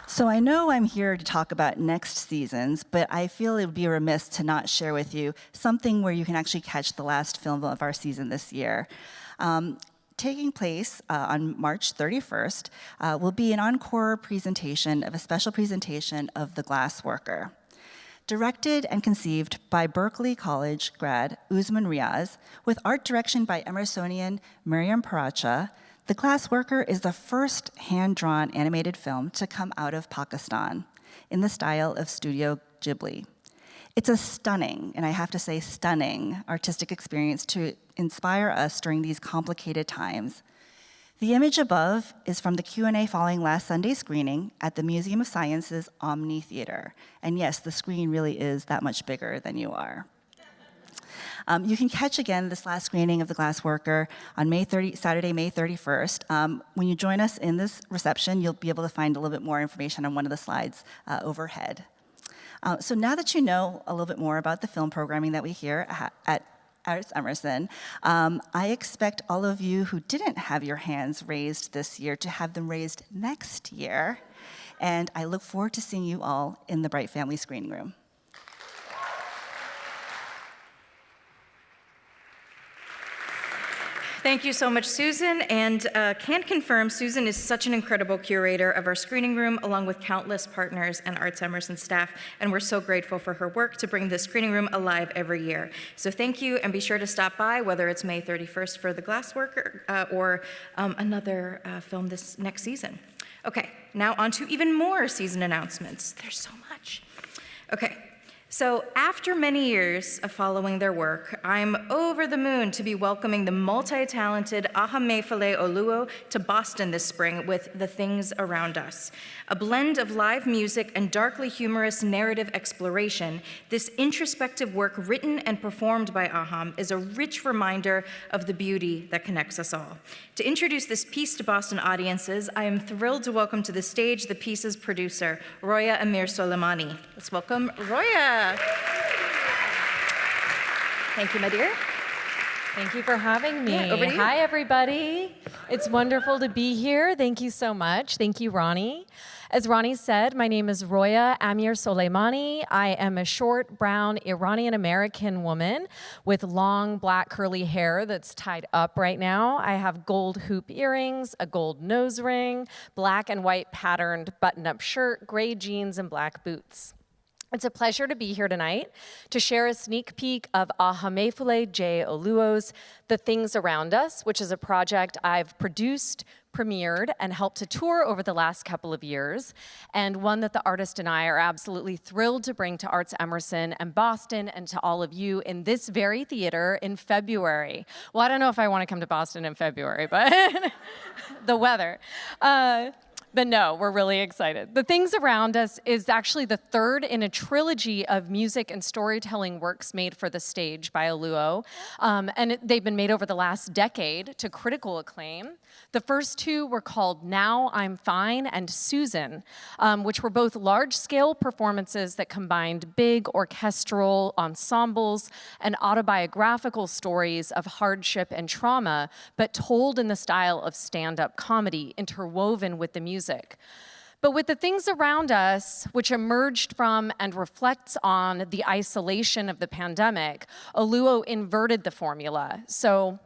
So I know I'm here to talk about next seasons, but I feel it would be remiss to not share with you something where you can actually catch the last film of our season this year. Taking place on March 31st will be an encore presentation of a special presentation of The Glass Worker. Directed and conceived by Berkeley College grad Usman Riaz, with art direction by Emersonian Miriam Paracha, The Glass Worker is the first hand-drawn animated film to come out of Pakistan in the style of Studio Ghibli. It's a stunning, and I have to say stunning, artistic experience to inspire us during these complicated times. The image above is from the Q&A following last Sunday's screening at the Museum of Science's Omni Theater. And yes, the screen really is that much bigger than you are. You can catch again this last screening of The Glass Worker on Saturday, May 31st. When you join us in this reception, you'll be able to find a little bit more information on one of the slides overhead. So now that you know a little bit more about the film programming that we hear at ArtsEmerson, I expect all of you who didn't have your hands raised this year to have them raised next year. And I look forward to seeing you all in the Bright Family Screening Room.
Thank you so much, Susan, and can confirm Susan is such an incredible curator of our screening room, along with countless partners and ArtsEmerson staff, and we're so grateful for her work to bring the screening room alive every year. So thank you, and be sure to stop by, whether it's May 31st for The Glassworker or another film this next season. Okay, now on to even more season announcements. There's so much. Okay. So after many years of following their work, I'm over the moon to be welcoming the multi-talented Ahamefule Oluo to Boston this spring with The Things Around Us. A blend of live music and darkly humorous narrative exploration, this introspective work written and performed by Aham is a rich reminder of the beauty that connects us all. To introduce this piece to Boston audiences, I am thrilled to welcome to the stage the piece's producer, Roya Amir Soleimani. Let's welcome Roya. Thank you, my dear.
Thank you for having me.
Yeah, over to you.
Hi, everybody. It's wonderful to be here. Thank you so much. Thank you, Ronnie. As Ronnie said, my name is Roya Amir Soleimani. I am a short, brown, Iranian-American woman with long, black, curly hair that's tied up right now. I have gold hoop earrings, a gold nose ring, black and white patterned button-up shirt, gray jeans, and black boots. It's a pleasure to be here tonight to share a sneak peek of Ahamefule J. Oluo's The Things Around Us, which is a project I've produced, premiered, and helped to tour over the last couple of years, and one that the artist and I are absolutely thrilled to bring to ArtsEmerson and Boston and to all of you in this very theater in February. Well, I don't know if I want to come to Boston in February, but the weather. But no, we're really excited. The Things Around Us is actually the third in a trilogy of music and storytelling works made for the stage by Oluo. They've been made over the last decade to critical acclaim. The first two were called Now I'm Fine and Susan, which were both large-scale performances that combined big orchestral ensembles and autobiographical stories of hardship and trauma, but told in the style of stand-up comedy, interwoven with the music. But with The Things Around Us, which emerged from and reflects on the isolation of the pandemic, Oluo inverted the formula. So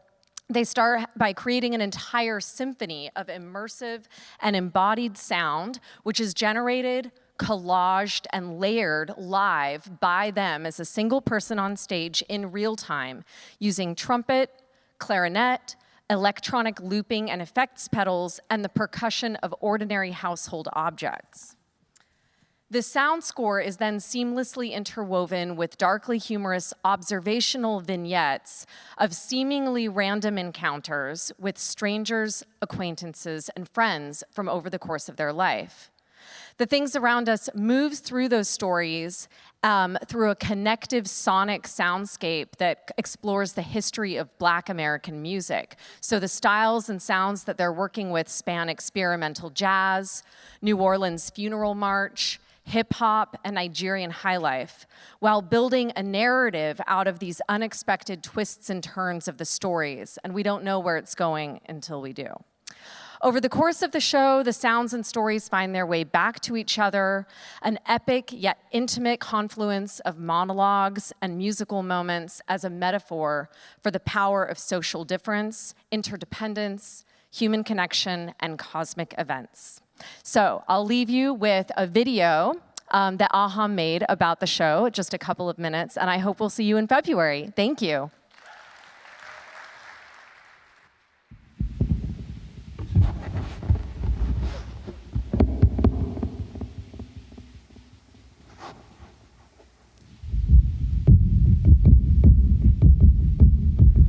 they start by creating an entire symphony of immersive and embodied sound, which is generated, collaged, and layered live by them as a single person on stage in real time, using trumpet, clarinet, electronic looping and effects pedals, and the percussion of ordinary household objects. The sound score is then seamlessly interwoven with darkly humorous observational vignettes of seemingly random encounters with strangers, acquaintances, and friends from over the course of their life. The Things Around Us moves through those stories through a connective sonic soundscape that explores the history of Black American music. So the styles and sounds that they're working with span experimental jazz, New Orleans funeral march, hip hop, and Nigerian highlife, while building a narrative out of these unexpected twists and turns of the stories. And we don't know where it's going until we do. Over the course of the show, the sounds and stories find their way back to each other, an epic yet intimate confluence of monologues and musical moments as a metaphor for the power of social difference, interdependence, human connection, and cosmic events. So I'll leave you with a video that Aham made about the show, just a couple of minutes, and I hope we'll see you in February. Thank you.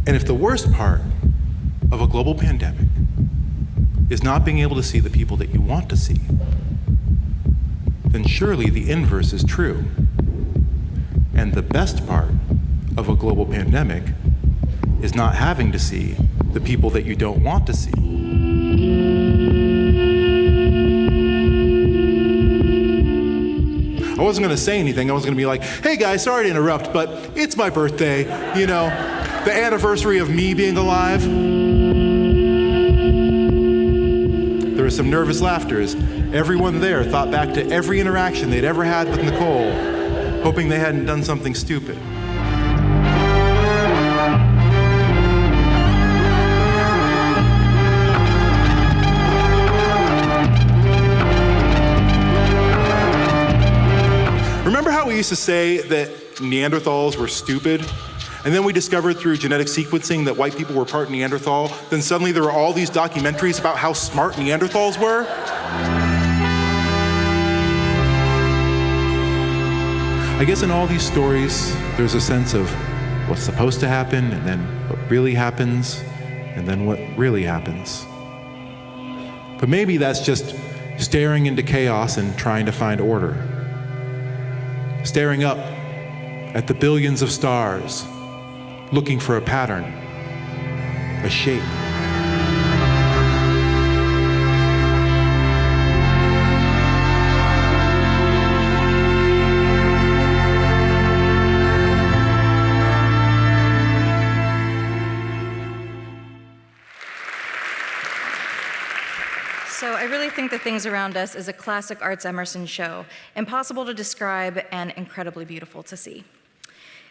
And if the worst part of a global pandemic is not being able to see the people that you want to see, then surely the inverse is true. And the best part of a global pandemic is not having to see the people that you don't want to see. I wasn't gonna say anything. I was gonna be like, hey guys, sorry to interrupt, but it's my birthday, you know, the anniversary of me being alive. There was some nervous laughter as everyone there thought back to every interaction they'd ever had with Nicole, hoping they hadn't done something stupid. Remember how we used to say that Neanderthals were stupid? And then we discovered through genetic sequencing that white people were part Neanderthal. Then suddenly there were all these documentaries about how smart Neanderthals were. I guess in all these stories, there's a sense of what's supposed to happen, and then what really happens, and then what really happens. But maybe that's just staring into chaos and trying to find order. Staring up at the billions of stars, looking for a pattern, a shape.
So I really think that Things Around Us is a classic ArtsEmerson show, impossible to describe and incredibly beautiful to see.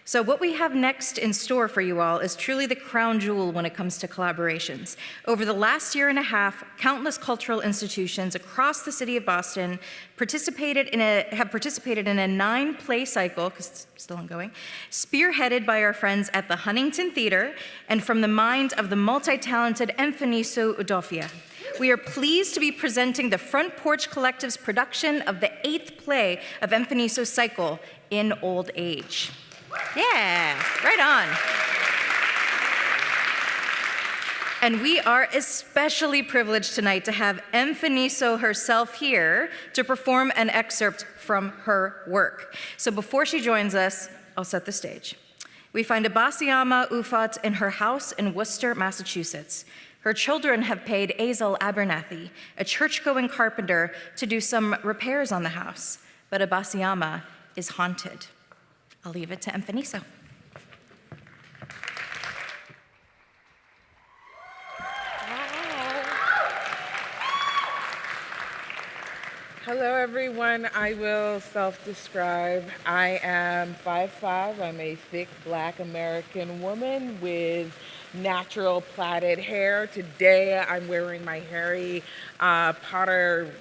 So what we have next in store for you all is truly the crown jewel when it comes to collaborations. Over the last year and a half, countless cultural institutions across the city of Boston have participated in a 9-play cycle, because it's still ongoing, spearheaded by our friends at the Huntington Theater and from the mind of the multi-talented Emfaniso Udofia. We are pleased to be presenting the Front Porch Collective's production of the 8th play of Emfaniso's cycle, In Old Age. Yeah, right on. And we are especially privileged tonight to have Emfaniso herself here to perform an excerpt from her work. So before she joins us, I'll set the stage. We find Abasiama Ufat in her house in Worcester, Massachusetts. Her children have paid Azel Abernathy, a church-going carpenter, to do some repairs on the house, but Abasiama is haunted. I'll leave it to Emfaniso.
Hello, everyone. I will self-describe. I am 5'5". I'm a thick Black American woman with natural plaited hair. Today, I'm wearing my Harry Potter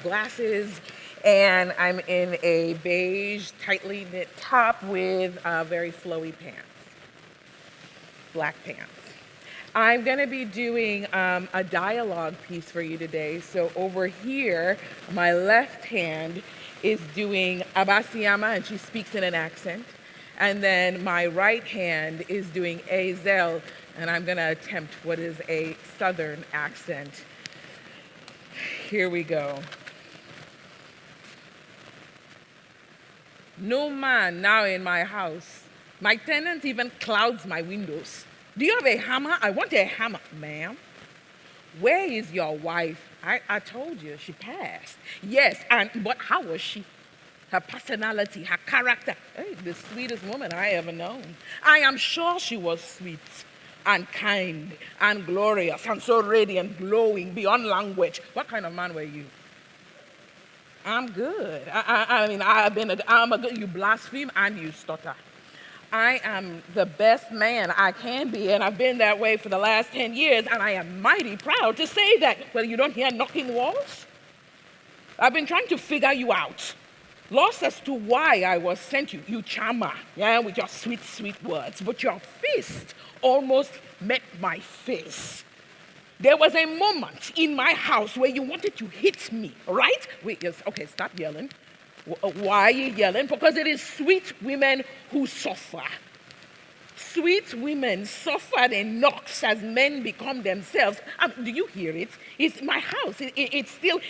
glasses, and I'm in a beige, tightly knit top with very flowy pants, black pants. I'm going to be doing a dialogue piece for you today. So over here, my left hand is doing Abasiama, and she speaks in an accent. And then my right hand is doing Azel, and I'm going to attempt what is a Southern accent. Here we go. No man now in my house. My tenant even clouds my windows. Do you have a hammer? I want a hammer, ma'am. Where is your wife? I told you, she passed. Yes, but how was she? Her personality, her character. Hey, the sweetest woman I ever known. I am sure she was sweet and kind and glorious and so radiant, glowing beyond language. What kind of man were you? I'm good. I'm a good, you blaspheme and you stutter. I am the best man I can be, and I've been that way for the last 10 years, and I am mighty proud to say that. Well, you don't hear knocking walls? I've been trying to figure you out. Lost as to why I was sent you, you charmer, yeah, with your sweet, sweet words, but your fist almost met my face. There was a moment in my house where you wanted to hit me, right? Wait, yes, okay, stop yelling. Why are you yelling? Because it is sweet women who suffer. Sweet women suffer in knocks as men become themselves. Do you hear it? It's my house. It's still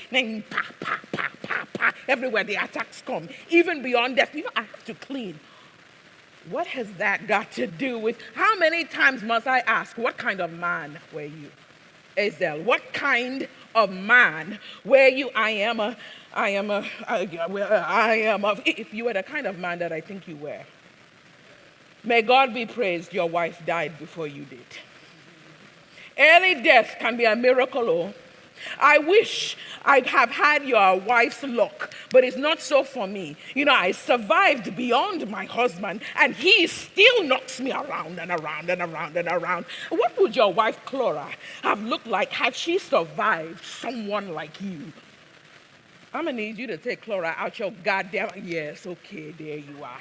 pa, pa, pa, pa, pa, everywhere the attacks come. Even beyond that, I have to clean. What has that got to do with, how many times must I ask, what kind of man were you? Azel, what kind of man were you? If you were the kind of man that I think you were. May God be praised, your wife died before you did. Early death can be a miracle, oh. I wish I have had your wife's luck, but it's not so for me. I survived beyond my husband, and he still knocks me around and around and around and around. What would your wife, Clara, have looked like had she survived someone like you? I'm gonna need you to take Chlora out your goddamn. Yes, okay, there you are.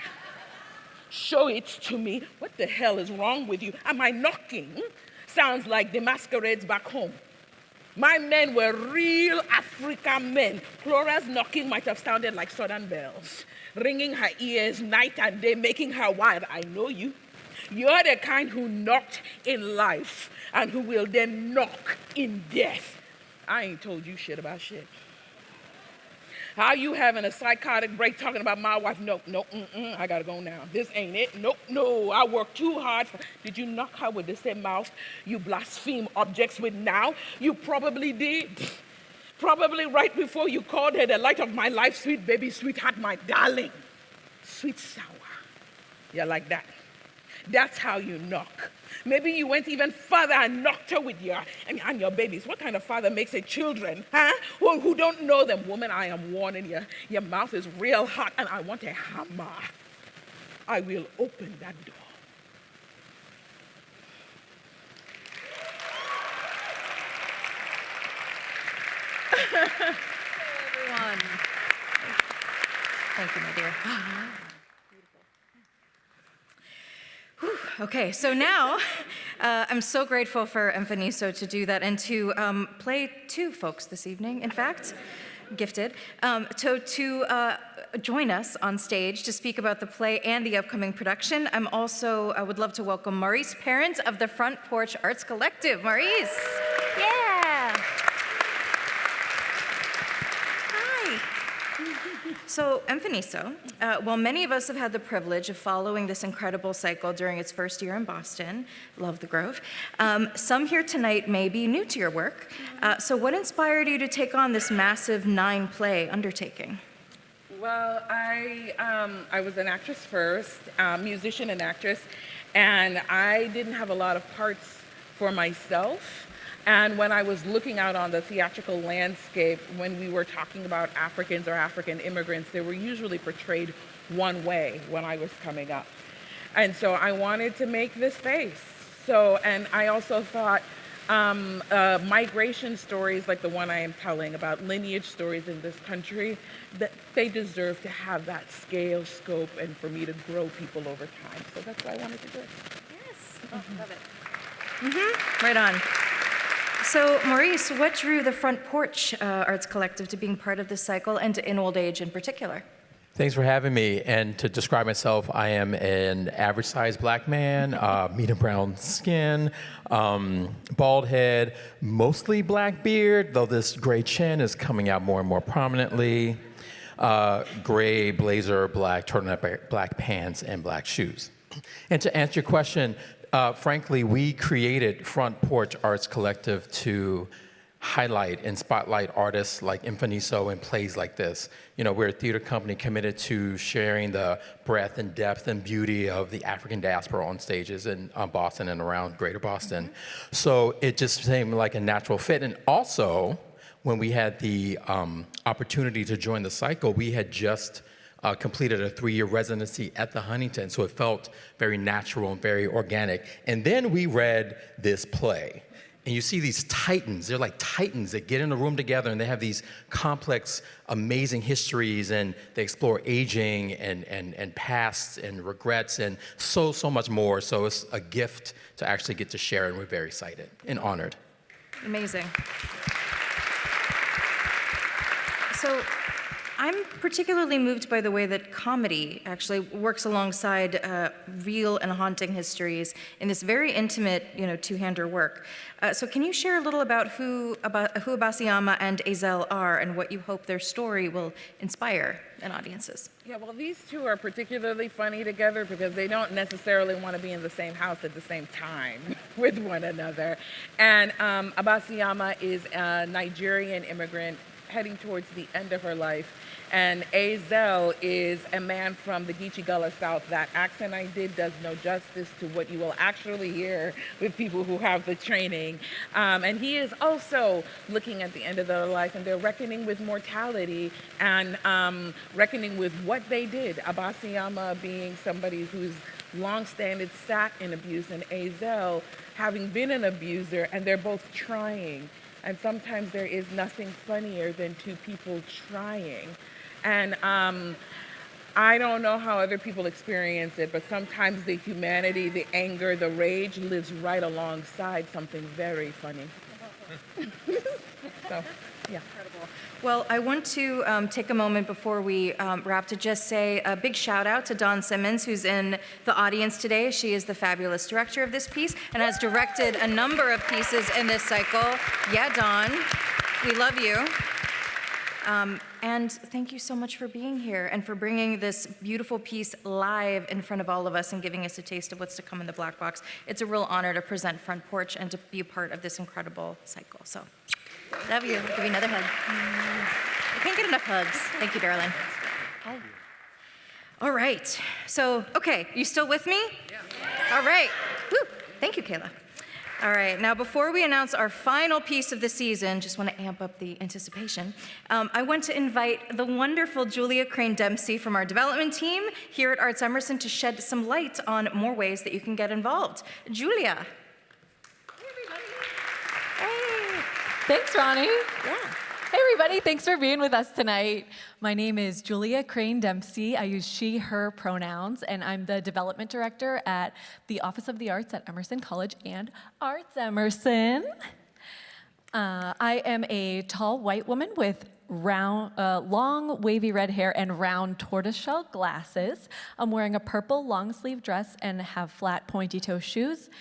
Show it to me. What the hell is wrong with you? Am I knocking? Sounds like the masquerades back home. My men were real African men. Flora's knocking might have sounded like southern bells, ringing her ears night and day, making her wild. I know you. You're the kind who knocked in life and who will then knock in death. I ain't told you shit about shit. How you having a psychotic break talking about my wife? No, I gotta go now. This ain't it. No, I worked too hard. Did you knock her with the same mouth you blaspheme objects with now? You probably did. Probably right before you called her the light of my life, sweet baby, sweetheart, my darling. Sweet sour. Yeah, like that. That's how you knock. Maybe you went even further and knocked her with and your babies. What kind of father makes it children, huh? Who don't know them? Woman, I am warning you. Your mouth is real hot and I want a hammer. I will open that door.
Everyone. Thank you, my dear. Okay, so now I'm so grateful for Enfaniso to do that and to play two folks this evening, in fact, gifted, to join us on stage to speak about the play and the upcoming production. I would love to welcome Maurice Parent of the Front Porch Arts Collective. Maurice. Yeah. So, Enfaniso, while many of us have had the privilege of following this incredible cycle during its first year in Boston, love the Grove, some here tonight may be new to your work. So what inspired you to take on this massive 9-play undertaking?
Well, I was an actress first, musician and actress, and I didn't have a lot of parts for myself. And when I was looking out on the theatrical landscape, when we were talking about Africans or African immigrants, they were usually portrayed one way when I was coming up. And so I wanted to make this face. And I also thought migration stories like the one I am telling about lineage stories in this country, that they deserve to have that scale, scope, and for me to grow people over time. So that's why I wanted to do it.
Yes, love it. Right on. So, Maurice, what drew the Front Porch Arts Collective to being part of this cycle and in old age in particular?
Thanks for having me. And to describe myself, I am an average-sized black man, medium brown skin, bald head, mostly black beard, though this gray chin is coming out more and more prominently. Gray blazer, black turtleneck, black pants, and black shoes. And to answer your question, frankly, we created Front Porch Arts Collective to highlight and spotlight artists like Enfaniso and plays like this. You know, we're a theater company committed to sharing the breadth and depth and beauty of the African diaspora on stages in Boston and around Greater Boston. So it just seemed like a natural fit. And also, when we had the opportunity to join the cycle, we had just completed a 3-year residency at the Huntington, so it felt very natural and very organic. And then we read this play, and you see these titans. They're like titans that get in a room together, and they have these complex, amazing histories, and they explore aging and past and regrets and so much more. So it's a gift to actually get to share, and we're very excited and honored.
Amazing. So, I'm particularly moved by the way that comedy actually works alongside real and haunting histories in this very intimate, two-hander work. So can you share a little about who Abasiyama and Ezel are and what you hope their story will inspire in audiences?
Yeah, well, these two are particularly funny together because they don't necessarily want to be in the same house at the same time with one another. And Abasiyama is a Nigerian immigrant heading towards the end of her life. And Ezel is a man from the Geechee Gullah South. That accent I did does no justice to what you will actually hear with people who have the training. And he is also looking at the end of their life, and they're reckoning with mortality and reckoning with what they did. Abasiyama being somebody who's long-standing sat in abuse, and Ezel having been an abuser, and they're both trying And sometimes there is nothing funnier than two people trying. And I don't know how other people experience it, but sometimes the humanity, the anger, the rage lives right alongside something very funny. So, yeah.
Incredible. Well, I want to take a moment before we wrap to just say a big shout out to Dawn Simmons, who's in the audience today. She is the fabulous director of this piece and has directed a number of pieces in this cycle. Yeah, Dawn, we love you. And thank you so much for being here and for bringing this beautiful piece live in front of all of us and giving us a taste of what's to come in the Black Box. It's a real honor to present Front Porch and to be a part of this incredible cycle. So, love you. I'll give you another hug. I can't get enough hugs. Thank you, darling. All right. So, okay, you still with me? Yeah. All right. Woo. Thank you, Kayla. All right, now before we announce our final piece of the season, just want to amp up the anticipation, I want to invite the wonderful Julia Crane-Dempsey from our development team here at ArtsEmerson to shed some light on more ways that you can get involved. Julia.
Hey. Thanks, Ronnie.
Yeah.
Hey, everybody. Thanks for being with us tonight. My name is Julia Crane-Dempsey. I use she, her pronouns, and I'm the development director at the Office of the Arts at Emerson College and ArtsEmerson. I am a tall white woman with long, wavy red hair and round tortoiseshell glasses. I'm wearing a purple long-sleeve dress and have flat, pointy-toe shoes.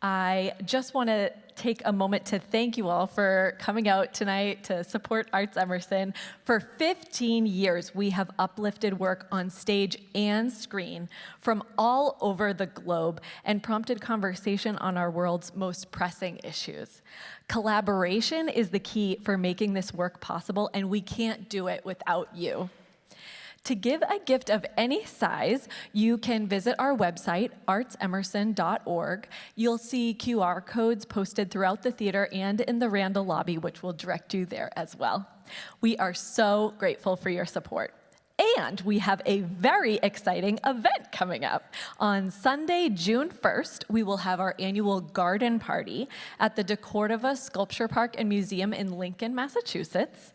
I just want to take a moment to thank you all for coming out tonight to support ArtsEmerson. For 15 years, we have uplifted work on stage and screen from all over the globe and prompted conversation on our world's most pressing issues. Collaboration is the key for making this work possible, and we can't do it without you. To give a gift of any size, you can visit our website, artsemerson.org. You'll see QR codes posted throughout the theater and in the Randall lobby, which will direct you there as well. We are so grateful for your support. And we have a very exciting event coming up. On Sunday, June 1st, we will have our annual garden party at the DeCordova Sculpture Park and Museum in Lincoln, Massachusetts.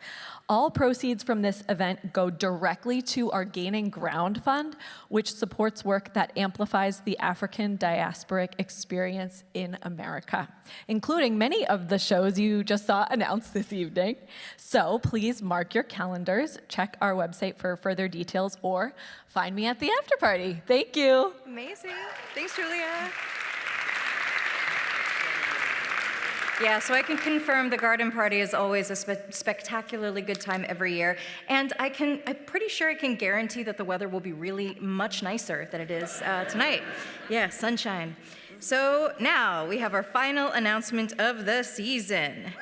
All proceeds from this event go directly to our Gaining Ground Fund, which supports work that amplifies the African diasporic experience in America, including many of the shows you just saw announced this evening. So please mark your calendars, check our website for further details, or find me at the after party. Thank you.
Amazing. Thanks, Julia. Yeah, so I can confirm the garden party is always a spectacularly good time every year. And I'm pretty sure I can guarantee that the weather will be really much nicer than it is tonight. Yeah, sunshine. So now we have our final announcement of the season.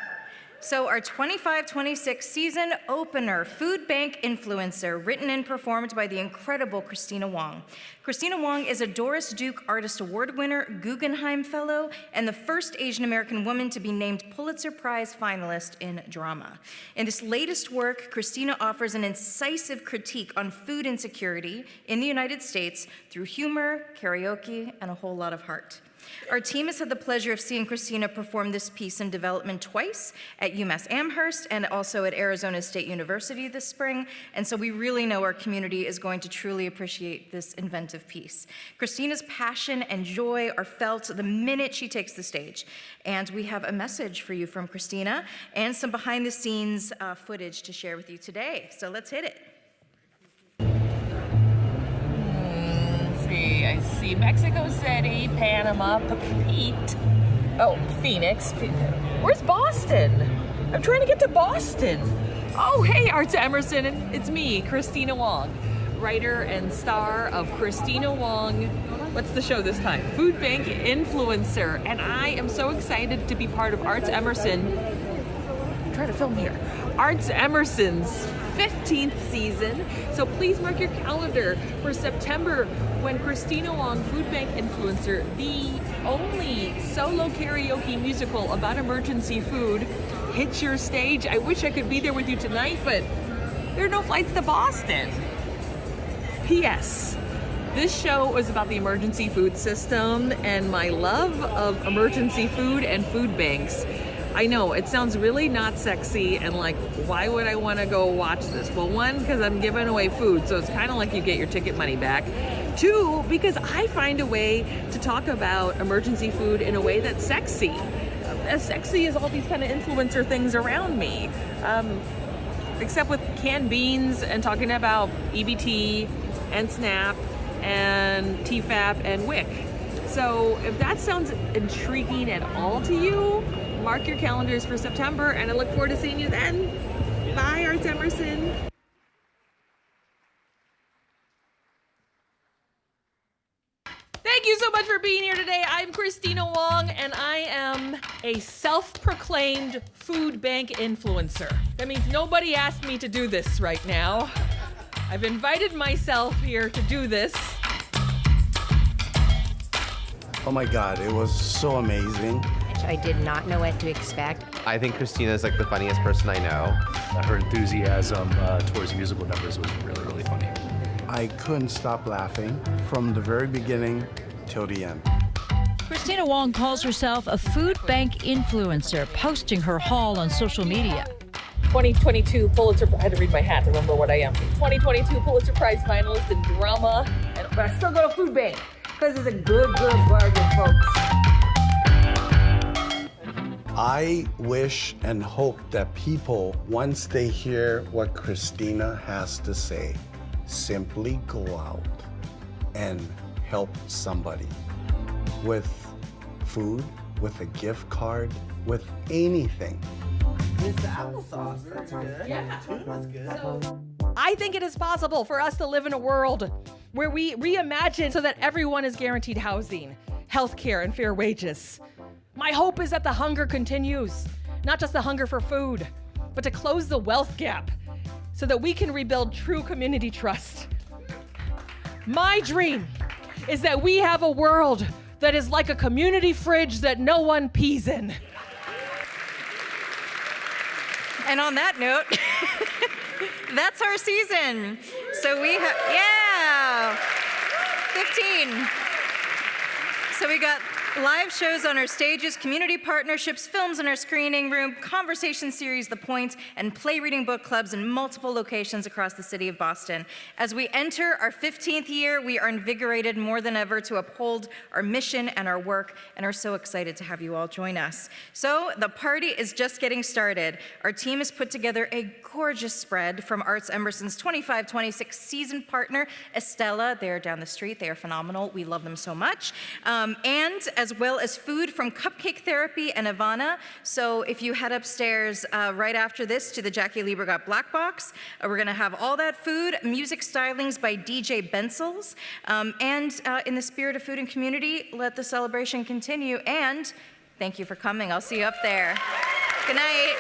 So our 25-26 season opener, Food Bank Influencer, written and performed by the incredible Christina Wong. Christina Wong is a Doris Duke Artist Award winner, Guggenheim Fellow, and the first Asian American woman to be named Pulitzer Prize finalist in drama. In this latest work, Christina offers an incisive critique on food insecurity in the United States through humor, karaoke, and a whole lot of heart. Our team has had the pleasure of seeing Christina perform this piece in development twice at UMass Amherst and also at Arizona State University this spring, and so we really know our community is going to truly appreciate this inventive piece. Christina's passion and joy are felt the minute she takes the stage, and we have a message for you from Christina and some behind-the-scenes footage to share with you today, so let's hit it.
I see Mexico City, Panama, Phoenix. Where's Boston? I'm trying to get to Boston. Oh, hey, ArtsEmerson. It's me, Christina Wong, writer and star of Christina Wong. What's the show this time? Food Bank Influencer. And I am so excited to be part of ArtsEmerson. I'm trying to film here. ArtsEmerson's 15th season. So please mark your calendar for September when Christina Wong, Food Bank Influencer, the only solo karaoke musical about emergency food, hits your stage. I wish I could be there with you tonight, but there are no flights to Boston. P.S. This show was about the emergency food system and my love of emergency food and food banks. I know, it sounds really not sexy and like, why would I want to go watch this? Well, one, because I'm giving away food, so it's kind of like you get your ticket money back. Two, because I find a way to talk about emergency food in a way that's sexy. As sexy as all these kind of influencer things around me. Except with canned beans and talking about EBT and SNAP and TFAP and WIC. So if that sounds intriguing at all to you, mark your calendars for September, and I look forward to seeing you then. Bye, Arts Emerson. Thank you so much for being here today. I'm Christina Wong, and I am a self-proclaimed food bank influencer. That means nobody asked me to do this right now. I've invited myself here to do this.
Oh my God, it was so amazing.
I did not know what to expect.
I think Christina is like the funniest person I know.
Her enthusiasm towards musical numbers was really, really funny.
I couldn't stop laughing from the very beginning till the end.
Christina Wong calls herself a food bank influencer, posting her haul on social media.
2022 Pulitzer, I had to read my hat to remember what I am. 2022 Pulitzer Prize finalist in drama, but I still go to food bank because it's a good bargain, folks.
I wish and hope that people, once they hear what Christina has to say, simply go out and help somebody with food, with a gift card, with anything.
It's the applesauce. That's good.
Yeah.
That's good.
I think it is possible for us to live in a world where we reimagine so that everyone is guaranteed housing, healthcare, and fair wages. My hope is that the hunger continues, not just the hunger for food, but to close the wealth gap so that we can rebuild true community trust. My dream is that we have a world that is like a community fridge that no one pees in.
And on that note, that's our season. So we have, yeah, 15. So we got live shows on our stages, community partnerships, films in our screening room, conversation series, The Points, and play reading book clubs in multiple locations across the city of Boston. As we enter our 15th year, we are invigorated more than ever to uphold our mission and our work, and are so excited to have you all join us. So the party is just getting started. Our team has put together a gorgeous spread from Arts Emerson's 25-26 season partner, Estella. They're down the street. They are phenomenal. We love them so much. And as well as food from Cupcake Therapy and Ivana. So if you head upstairs right after this to the Jackie Liebergot Black Box, we're gonna have all that food, music stylings by DJ Bensels, and in the spirit of food and community, let the celebration continue, and thank you for coming. I'll see you up there. Good night.